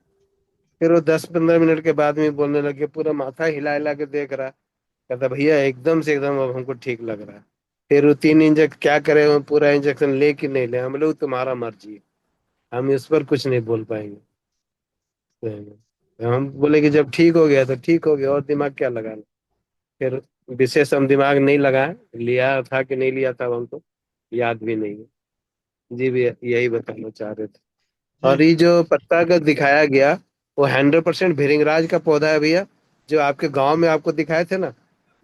फिर वो 10-15 मिनट के बाद में बोलने लगे, पूरा माथा हिला हिला के देख रहा। कहता भैया एकदम से एकदम अब हमको ठीक लग रहा है। फिर वो 3 इंजेक्शन क्या करे, वो पूरा इंजेक्शन ले कि नहीं ले, हम लोग तुम्हारा मर्जी है, हम इस पर कुछ नहीं बोल पाएंगे। तो हम बोले कि जब ठीक हो गया तो ठीक हो गया, और दिमाग क्या लगाना। फिर विशेष हम दिमाग नहीं लगाए, लिया था कि नहीं लिया था हमको याद भी नहीं है। जी भैया यही बताना चाह रहे थे। और ठीक। ये जो पत्ता का दिखाया गया, वो 100% भृंगराज का पौधा है भैया। जो आपके गांव में आपको दिखाए थे ना,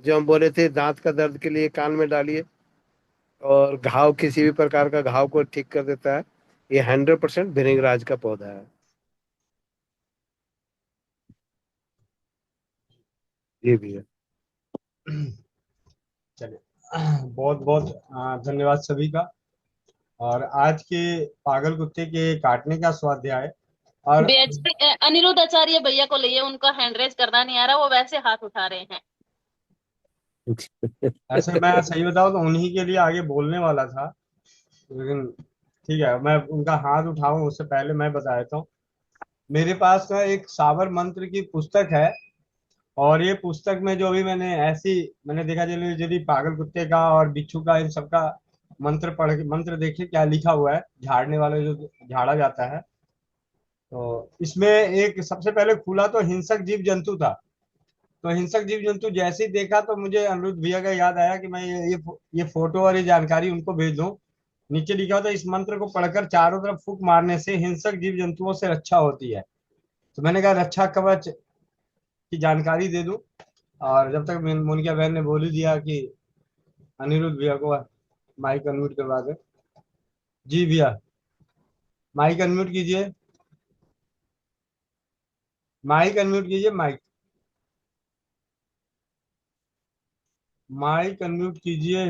जो हम बोले थे दांत का दर्द के लिए कान में डालिए और घाव, किसी भी प्रकार का घाव को ठीक कर देता है, ये 100% भृंगराज का पौधा है। जी भैया। चलिए, बहुत बहुत धन्यवाद सभी का। और आज के पागल कुत्ते के काटने का स्वाध्याय। और बीएचपी अनिरुद्ध आचार्य भैया को लिए, उनका हैंड रेज करना नहीं आ रहा, वो वैसे हाथ उठा रहे हैं। ऐसे मैं सही बताऊं तो उन्हीं के लिए आगे बोलने वाला था, लेकिन ठीक है, मैं उनका हाथ उठाऊं उससे पहले मैं बता देता हूँ। मेरे पास ना एक साबर मंत्र की पुस्तक है। और ये पुस्तक में जो भी मैंने देखा, चलिए यदि पागल कुत्ते का और बिच्छू का इन सबका मंत्र देखिए क्या लिखा हुआ है, झाड़ने वाले जो झाड़ा जाता है। तो इसमें एक सबसे पहले खुला तो हिंसक जीव जंतु था। तो हिंसक जीव जंतु जैसे ही देखा तो मुझे अनिरुद्ध भैया का याद आया कि मैं ये फोटो और ये जानकारी उनको भेज दूं। नीचे लिखा होता है, इस मंत्र को पढ़कर चारों तरफ फूंक मारने से हिंसक जीव जंतुओं से रक्षा होती है। तो मैंने कहा रक्षा कवच की जानकारी दे दूं। और जब तक मोनिका बहन ने बोल ही दिया कि अनिरुद्ध भैया को माइक अनम्यूट करवा दे। जी भैया, माइक अनम्यूट कीजिए। माइक अनम्यूट कीजिए। माइक माइक अनम्यूट कीजिए।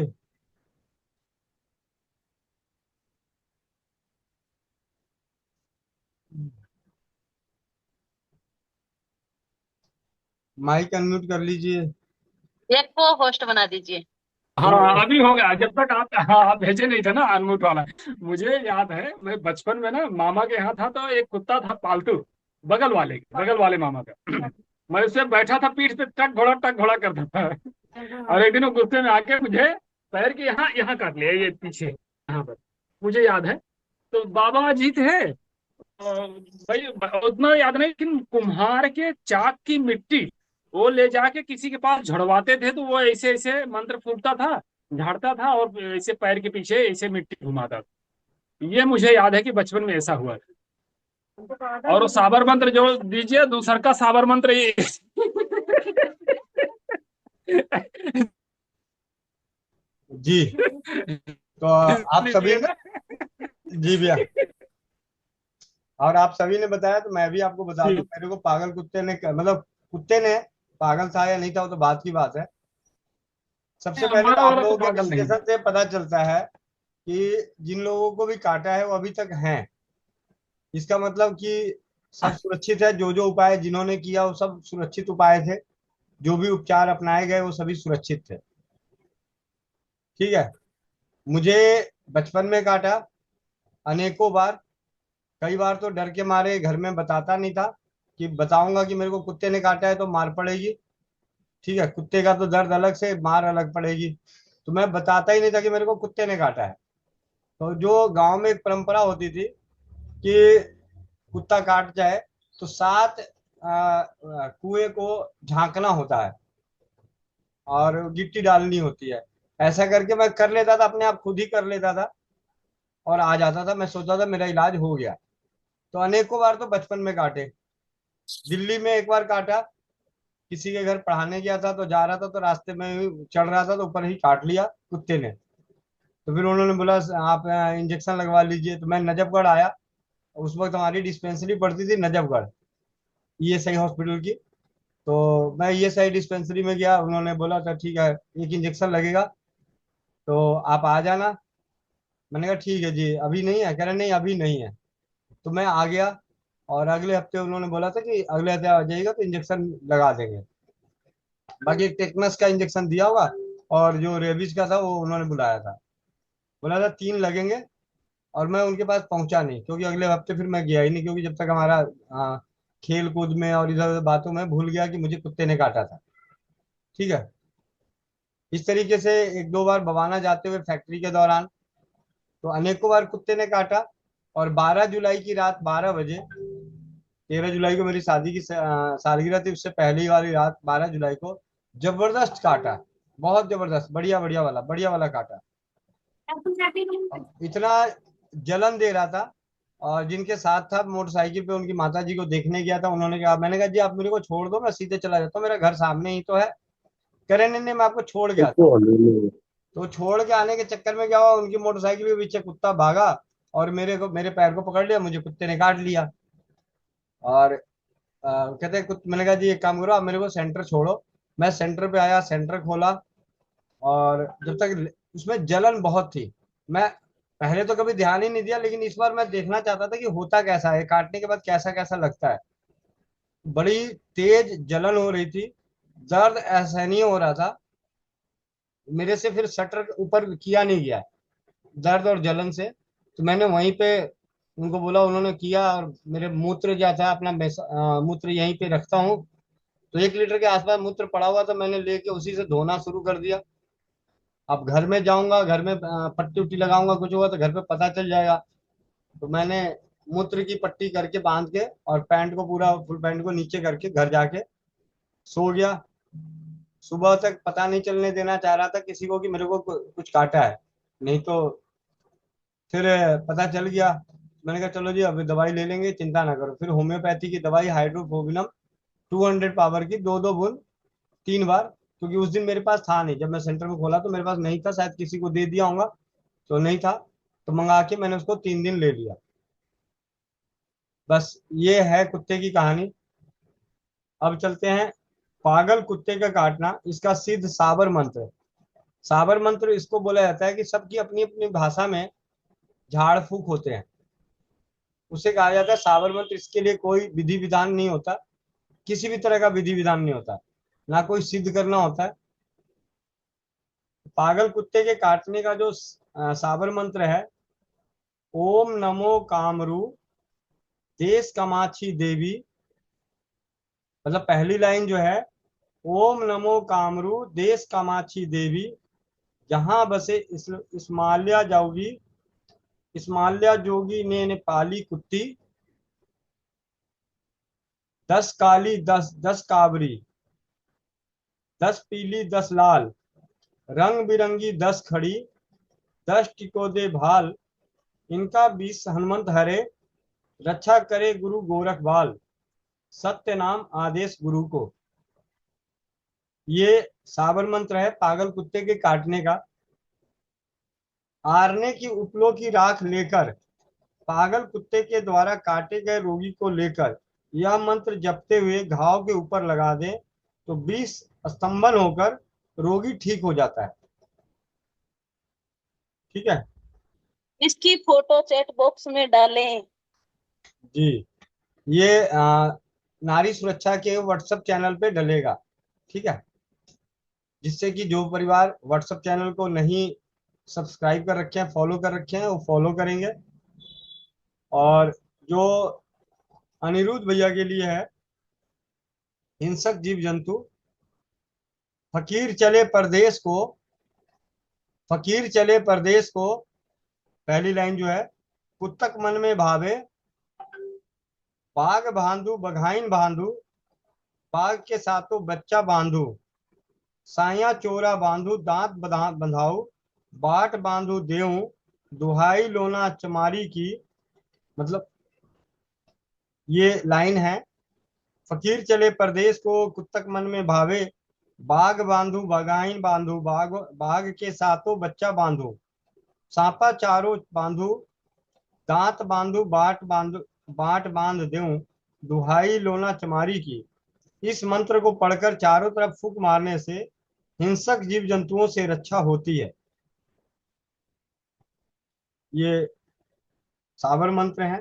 माइक अनम्यूट कर लीजिए। एक को होस्ट बना दीजिए। हाँ अभी हो गया, जब तक आप, हाँ, आप भेजे नहीं थे ना अनम्यूट वाला। मुझे याद है मैं बचपन में ना मामा के यहाँ था, तो एक कुत्ता था पालतू, बगल वाले मामा का। मैं उससे बैठा था, पीठ पे टक घोड़ा करता था। और एक दिन वो गुस्से में आके मुझे पैर के यहाँ यहाँ काट लिया, ये पीछे यहाँ पर, मुझे याद है। तो बाबा जी थे, भाई उतना याद नहीं, लेकिन कुम्हार के चाक की मिट्टी वो ले जाके किसी के पास झड़वाते थे, तो वो ऐसे ऐसे मंत्र फूकता था, झाड़ता था, और ऐसे पैर के पीछे ऐसे मिट्टी घुमाता था। ये मुझे याद है कि बचपन में ऐसा हुआ था। और वो साबर मंत्र जो दीजिए, दूसर का साबर मंत्र ये जी, तो आप सभी ने, जी भैया, और आप सभी ने बताया तो मैं भी आपको बता दूं, मेरे को पागल कुत्ते ने, मतलब कुत्ते ने, पागल था या नहीं था वो तो बात की बात है। सबसे पहले तो हमारा आप वाला तो लोगों के पागल नहीं। डिस्कशन से पता चलता है कि जिन लोगों को भी काटा है वो अभी तक हैं। इसका मतलब कि सब सुरक्षित है, जो जो उपाय जिन्होंने किया वो सब सुरक्षित उपाय थे, जो भी उपचार अपनाए गए वो सभी सुरक्षित थे। ठीक है। मुझे बचपन में काटा अनेकों बार, कई बार तो डर के मारे घर में बताता नहीं था, कि बताऊंगा कि मेरे को कुत्ते ने काटा है तो मार पड़ेगी। ठीक है, कुत्ते का तो दर्द अलग से, मार अलग पड़ेगी, तो मैं बताता ही नहीं था कि मेरे को कुत्ते ने काटा है। तो जो गांव में एक परंपरा होती थी कि कुत्ता काट जाए तो 7 कुएं को झांकना होता है और गिट्टी डालनी होती है। ऐसा करके मैं कर लेता था, अपने आप खुद ही कर लेता था और आ जाता था, मैं सोचता था मेरा इलाज हो गया। तो अनेकों बार तो बचपन में काटे। दिल्ली में एक बार काटा, किसी के घर पढ़ाने गया था, तो जा रहा था तो रास्ते में चढ़ रहा था तो ऊपर ही काट लिया कुत्ते ने। तो फिर उन्होंने बोला आप इंजेक्शन लगवा लीजिए। तो मैं नजफगढ़ आया, उस वक्त हमारी डिस्पेंसरी पड़ती थी नजफगढ़, ईएसआई हॉस्पिटल की। तो मैं ईएसआई डिस्पेंसरी में गया, उन्होंने बोला था ठीक है एक इंजेक्शन लगेगा तो आप आ जाना। मैंने कहा ठीक है जी, अभी नहीं है? कह रहे नहीं अभी नहीं है। तो मैं आ गया, और अगले हफ्ते उन्होंने बोला था कि अगले हफ्ते आ जाइएगा तो इंजेक्शन लगा देंगे। बाकी एक टेटनस का इंजेक्शन दिया होगा, और जो रेबीज का था वो उन्होंने बुलाया था, बोला था 3 लगेंगे। और मैं उनके पास पहुंचा नहीं, क्योंकि अगले हफ्ते फिर मैं गया ही नहीं, क्योंकि जब तक हमारा खेल कूद में और इधर उधर बातों में भूल गया कि मुझे कुत्ते ने काटा था। ठीक है। इस तरीके से 1-2 बार बवाना जाते हुए फैक्ट्री के दौरान तो अनेकों बार कुत्ते ने काटा। और 12 जुलाई की रात 12 बजे, 13 जुलाई को मेरी शादी की सालगिरह थी, उससे पहली वाली रात 12 जुलाई को जबरदस्त काटा, बहुत जबरदस्त, बढ़िया वाला काटा। इतना जलन दे रहा था। और जिनके साथ था मोटरसाइकिल पे, उनकी माता जी को देखने गया था, उन्होंने कहा, मैंने कहा जी आप मेरे को छोड़ दो, मैं सीधे चला जाता हूँ, मेरा घर सामने ही तो है। कह रहे नहीं नहीं मैं आपको छोड़ गया था। तो छोड़ के आने के चक्कर में क्या हुआ, उनकी मोटरसाइकिल के पीछे कुत्ता भागा और मेरे पैर को पकड़ लिया, मुझे कुत्ते ने काट लिया। और कहते हैं मैंने कहा जी एक काम करो, आप मेरे को सेंटर छोड़ो। मैं सेंटर पे आया, सेंटर खोला, और जब तक उसमें जलन बहुत थी, मैं पहले तो कभी ध्यान ही नहीं दिया, लेकिन इस बार मैं देखना चाहता था कि होता कैसा है, काटने के बाद कैसा कैसा लगता है। बड़ी तेज जलन हो रही थी, दर्द असहनीय हो रहा था मेरे से, फिर शटर ऊपर किया नहीं गया दर्द और जलन से। तो मैंने वहीं पे उनको बोला, उन्होंने किया, और मेरे मूत्र जो था अपना मूत्र यहीं पे रखता हूँ, तो 1 लीटर के आसपास मूत्र पड़ा हुआ था, मैंने लेके उसी से धोना शुरू कर दिया। अब घर में जाऊंगा, घर में पट्टी उट्टी लगाऊंगा, कुछ होगा तो घर पे पता चल जाएगा। तो मैंने मूत्र की पट्टी करके बांध के और पैंट को पूरा फुल पैंट को नीचे करके घर जाके सो गया। सुबह तक पता नहीं चलने देना चाह रहा था किसी को कि मेरे को कुछ काटा है, नहीं तो फिर पता चल गया। मैंने कहा चलो जी अभी दवाई ले लेंगे, चिंता ना करो। फिर होम्योपैथी की दवाई हाइड्रोफोबिनम 200 पावर की 2-2 बूंद 3 बार, क्योंकि उस दिन मेरे पास था नहीं, जब मैं सेंटर में खोला तो मेरे पास नहीं था, शायद किसी को दे दिया होगा तो नहीं था, तो मंगा के मैंने उसको 3 दिन ले लिया। बस ये है कुत्ते की कहानी। अब चलते हैं पागल कुत्ते का काटना, इसका सिद्ध साबर मंत्र। साबर मंत्र इसको बोला जाता है कि सबकी अपनी अपनी भाषा में झाड़ फूक होते हैं, उसे कहा जाता है साबर मंत्र। इसके लिए कोई विधि विधान नहीं होता, किसी भी तरह का विधि विधान नहीं होता। ना कोई सिद्ध करना होता है। पागल कुत्ते के काटने का जो साबर मंत्र है, ओम नमो कामरू देश कामाक्षी देवी। मतलब पहली लाइन जो है, ओम नमो कामरू देश कामाक्षी देवी, जहां बसे इस्माल्या जाओगी, इस्माल्या जोगी ने पाली कुत्ती, 10 काली 10 काबरी, 10 पीली 10 लाल, रंग बिरंगी 10 खड़ी, 10 टिकोदे भाल, इनका 20 हनुमंत हरे, रक्षा करे गुरु गोरख बाल, सत्य नाम आदेश गुरु को। ये साबर मंत्र है पागल कुत्ते के काटने का। आरने की उपलों की राख लेकर, पागल कुत्ते के द्वारा काटे गए रोगी को लेकर यह मंत्र जपते हुए घाव के ऊपर लगा दें तो 20 स्तंभन होकर रोगी ठीक हो जाता है। ठीक है इसकी फोटो चैट बॉक्स में डालें। जी। ये नारी सुरक्षा के व्हाट्सएप चैनल पे डलेगा। ठीक है, जिससे कि जो परिवार व्हाट्सएप चैनल को नहीं सब्सक्राइब कर रखे हैं, फॉलो कर रखे हैं, वो फॉलो करेंगे। और जो अनिरुद्ध भैया के लिए है, हिंसक जीव जंतु, फकीर चले परदेश को, फकीर चले परदेश को, पहली लाइन जो है, कुत्तक मन में भावे, बाघ बांधू बघाइन बांधू, बाघ के साथों बच्चा बांधू, साया चोरा बांधू दांत बंधाऊ, बाट बांधू देऊं, दुहाई लोना चमारी की। मतलब ये लाइन है, फकीर चले परदेश को, कुत्तक मन में भावे, बाघ बांधू बघाइन बांधू, बाघ के साथों बच्चा बांधू, सांपा चारों बांधू, दांत बांधू बाट बांध देऊं, दुहाई लोना चमारी की। इस मंत्र को पढ़कर चारों तरफ फूंक मारने से हिंसक जीव जंतुओं से रक्षा होती है। ये साबर मंत्र है।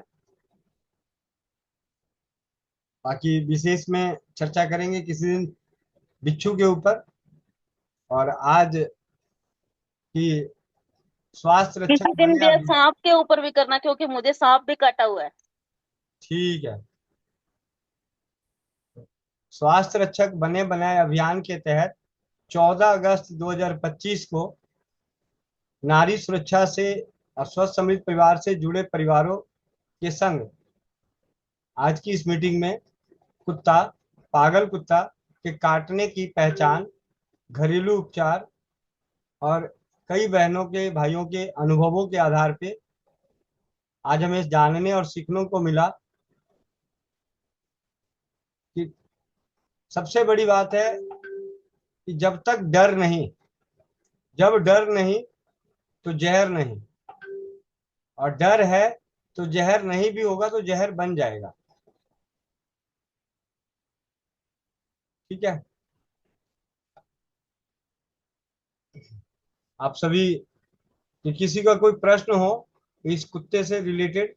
बाकी विशेष में चर्चा करेंगे किसी दिन बिच्छू के ऊपर। और आज की स्वास्थ्य रक्षक किसी दिन बने भी सांप के ऊपर भी करना, क्योंकि मुझे सांप भी काटा हुआ है। ठीक है। स्वास्थ्य रक्षक बने बनाए अभियान के तहत 14 अगस्त 2025 को नारी सुरक्षा से स्वस्थ समृद्ध परिवार से जुड़े परिवारों के संग आज की इस मीटिंग में कुत्ता, पागल कुत्ता के काटने की पहचान, घरेलू उपचार और कई बहनों के भाइयों के अनुभवों के आधार पे आज हमें जानने और सीखने को मिला कि सबसे बड़ी बात है कि जब तक डर नहीं, जब डर नहीं तो जहर नहीं, और डर है तो जहर नहीं भी होगा तो जहर बन जाएगा। ठीक है, आप सभी कि किसी का कोई प्रश्न हो इस कुत्ते से रिलेटेड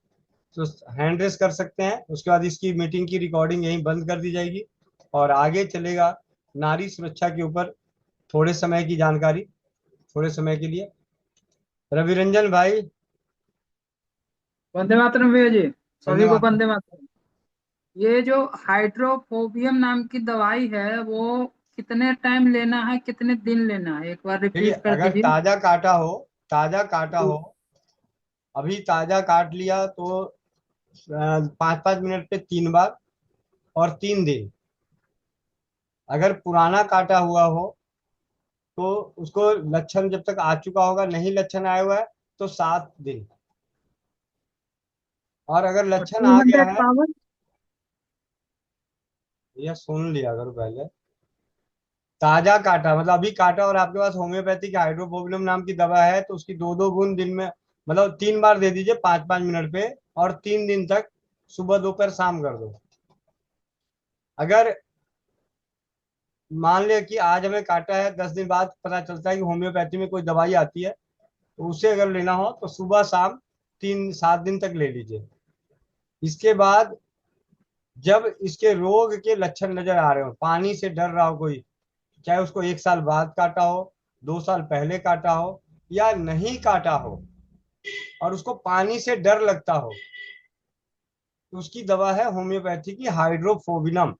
तो हैंड रेस कर सकते हैं। उसके बाद इसकी मीटिंग की रिकॉर्डिंग यहीं बंद कर दी जाएगी और आगे चलेगा नारी सुरक्षा के ऊपर थोड़े समय की जानकारी, थोड़े समय के लिए। रवि रंजन भाई, वंदे मातरम भैया जी, सभी को मातरम। वंदे मातरम। ये जो हाइड्रोफोबियम नाम की दवाई है वो कितने टाइम लेना है, कितने दिन लेना है, एक बार देखिए, रिपीट कर अगर दीजिए। ताजा काटा हो, अभी ताजा काट लिया तो 5-5 मिनट पे 3 बार और 3 दिन। अगर पुराना काटा हुआ हो तो उसको लक्षण जब तक आ चुका होगा, नहीं लक्षण आया हुआ है तो 7 दिन। और अगर लक्षण आ गया 200 है, पावर यह सुन लिया करो पहले। ताजा काटा मतलब अभी काटा और आपके पास होम्योपैथिक हाइड्रोफोबियम नाम की दवा है तो उसकी 2-2 बूंद दिन में, मतलब 3 बार दे दीजिए 5-5 मिनट पे, और 3 दिन तक सुबह दोपहर शाम कर दो। अगर मान लिया कि आज हमें काटा है, 10 दिन बाद पता चलता है कि होम्योपैथी में कोई दवाई आती है तो उसे अगर लेना हो तो सुबह शाम 3-7 दिन तक ले लीजिए। इसके बाद जब इसके रोग के लक्षण नजर आ रहे हो, पानी से डर रहा हो कोई, चाहे उसको 1 साल बाद काटा हो, 2 साल पहले काटा हो, या नहीं काटा हो, और उसको पानी से डर लगता हो, तो उसकी दवा है होम्योपैथी की हाइड्रोफोबिनम।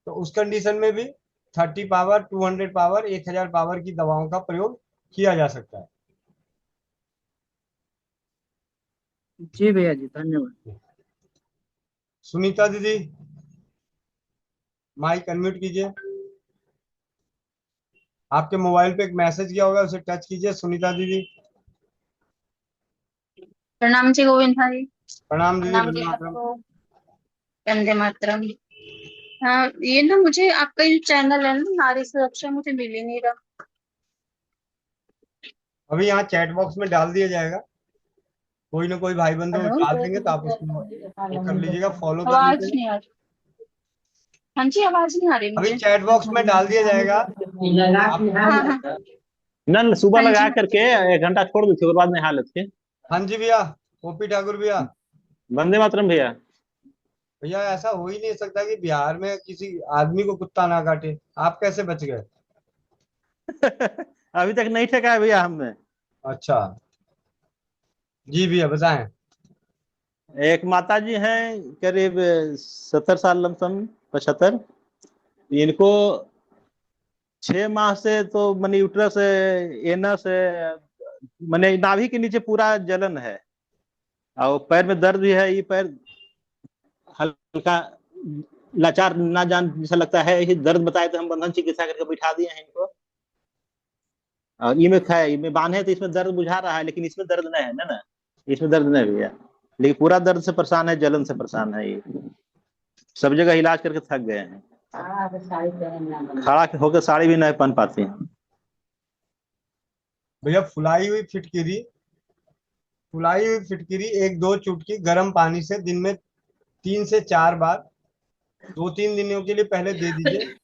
तो उस कंडीशन में भी 30 पावर, 200 पावर, 1000 पावर की दवाओं का प्रयोग किया जा सकता है। जी भैया जी, धन्यवाद। सुनीता दीदी, माइक अनम्यूट कीजिए। आपके मोबाइल पे एक मैसेज गया होगा, उसे टच कीजिए। सुनीता दीदी, प्रणाम जी गोविंद भाई। प्रणाम दीदी, प्रणाम वंदे जी मातरम। सबको। वंदे मातरम। हाँ, ये ना मुझे आपका जो चैनल है ना नारी सुरक्षा, मुझे मिल ही नहीं रहा। अभी यहाँ चैट बॉक्स में डाल दिया जाएगा, कोई ना कोई भाई बंधु हेलो, डाल देंगे, तो आप उसको वो कर लीजिएगा, फॉलो कर आवाज लीजिएगा। नहीं आ रही। हाँ जी, आवाज नहीं आ रही अभी मुझे। चैट बॉक्स में डाल दिया जाएगा। हाँ हाँ। नल सुबह हाँ लगा जी। करके 1 घंटा छोड़ देते उसके बाद नहा लेते। हाँ जी भैया, ओपी ठाकुर भैया। वंदे मातरम भैया। भैया ऐसा हो ही नहीं सकता कि बिहार में किसी आदमी को कुत्ता ना काटे। आप कैसे बच गए? अभी तक नहीं ठेका है भैया हमने। अच्छा, जी भैया बताएं। एक माता जी हैं, करीब 70 साल, लमसम 75। इनको 6 माह से तो मनी यूट्रस, एनस, मने नाभि के नीचे पूरा जलन है, और पैर में दर्द भी है। ये पैर हल्का लाचार ना जान जैसा लगता है। ये दर्द बताए तो हम बंधन चिकित्सा करके बैठा दिए हैं इनको, और ये में खाए, ये में बांधे तो इसमें दर्द बुझा रहा है, लेकिन इसमें दर्द नहीं है ना। इसमें दर्द नहीं भैया, लेकिन पूरा दर्द से परेशान है, जलन से परेशान है। ये सब जगह इलाज करके थक गए हैं, खड़ा होकर साड़ी भी नहीं पहन पाते हैं। भैया फुलाई हुई फिटकिरी 1-2 चुटकी गर्म पानी से दिन में 3 से 4 बार 2-3 दिनों के लिए पहले दे दीजिए,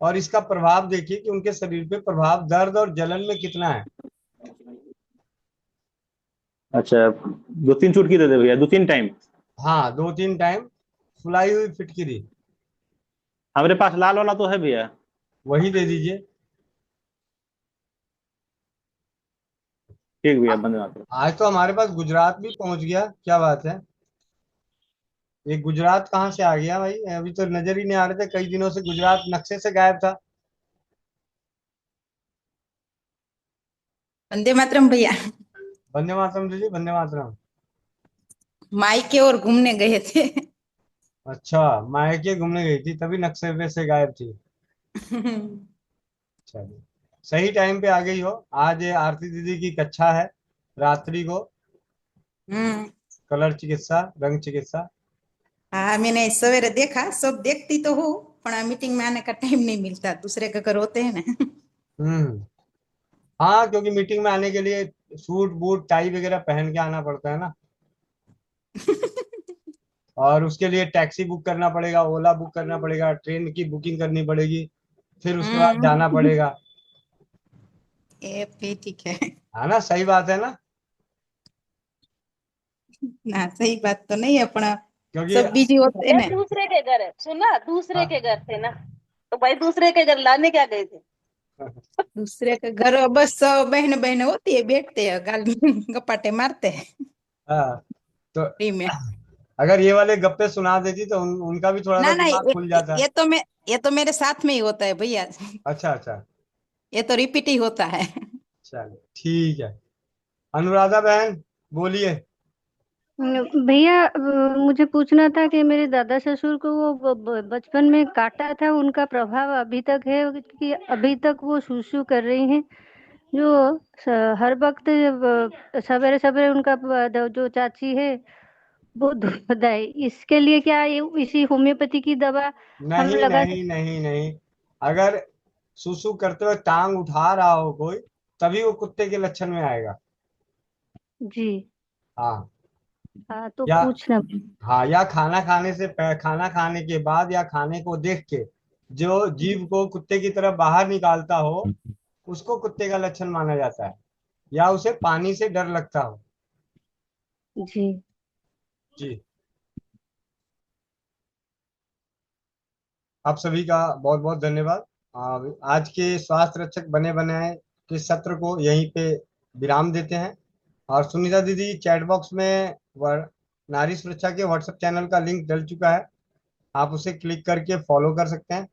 और इसका प्रभाव देखिए कि उनके शरीर पे प्रभाव दर्द और जलन में कितना है। अच्छा, 2-3 चुटकी दे दे भैया, 2-3 टाइम। हाँ, 2-3 टाइम फुलाई हुई फिटकिरी। हमारे पास लाल वाला तो है भैया, वही दे दीजिए। ठीक भैया, बंदे मातरम। आज तो हमारे पास गुजरात भी पहुंच गया, क्या बात है। ये गुजरात कहाँ से आ गया भाई? अभी तो नजर ही नहीं आ रहे थे, कई दिनों से गुजरात नक्शे से गायब था। वंदे मातरम भैया। वंदे मातरम दीदी, वंदे मातरम। मायके और घूमने गए थे। अच्छा, मायके घूमने गई थी तभी नक्शे पे से गायब थी। चलिए, सही टाइम पे आ गई हो। आज ये आरती दीदी की कक्षा है रात्रि को, कलर चिकित्सा, रंग चिकित्सा। हाँ, मैंने सवेरे देखा, सब देखती तो हूँ, पर मीटिंग में आने का टाइम नहीं मिलता, दूसरे के घर होते हैं ना। हाँ, क्योंकि मीटिंग में आने के लिए सूट बूट टाई वगैरह पहन के आना पड़ता है ना, और उसके लिए टैक्सी बुक करना पड़ेगा, ओला बुक करना पड़ेगा, ट्रेन की बुकिंग करनी पड़ेगी, फिर उसके बाद जाना पड़ेगा। ये भी ठीक है है ना, सही बात है ना? ना, सही बात तो नहीं है, अपना क्योंकि सब बिजी होते हैं ये ना। दूसरे के घर है, सुना, दूसरे के घर थे ना, तो भाई दूसरे के घर लाने क्या गए थे? दूसरे के घर बस सब बहन बहन होती है, बैठते हैं, गाल गपाटे मारते हैं हाँ, तो फ्री में। अगर ये वाले गप्पे सुना देती तो उनका भी थोड़ा सा ना दिमाग खुल जाता। ये तो मेरे साथ में ही होता है भैया। अच्छा अच्छा, ये तो रिपीट ही होता है। चलो ठीक है। अनुराधा बहन बोलिए। भैया मुझे पूछना था कि मेरे दादा ससुर को वो बचपन में काटा था, उनका प्रभाव अभी तक है कि अभी तक वो सूसू कर रही हैं, जो हर वक्त सवेरे सवेरे उनका जो चाची है वो दूध है, इसके लिए क्या ये इसी होम्योपैथी की दवा हम नहीं लगा नहीं नहीं नहीं, अगर सुसु करते हुए टांग उठा रहा हो कोई, तभी वो कुत्ते के लक्षण में आएगा। जी? हाँ, हाँ, तो या पूछना। हाँ, या खाना खाने के बाद, या खाने को देख के जो जीभ को कुत्ते की तरफ बाहर निकालता हो, उसको कुत्ते का लक्षण माना जाता है, या उसे पानी से डर लगता हो। जी। जी। आप सभी का बहुत बहुत धन्यवाद। आज के स्वास्थ्य रक्षक बने बनाए के सत्र को यहीं पे विराम देते हैं। और सुनीता दीदी, चैट बॉक्स में नारी सुरक्षा के व्हाट्सएप चैनल का लिंक डल चुका है, आप उसे क्लिक करके फॉलो कर सकते हैं।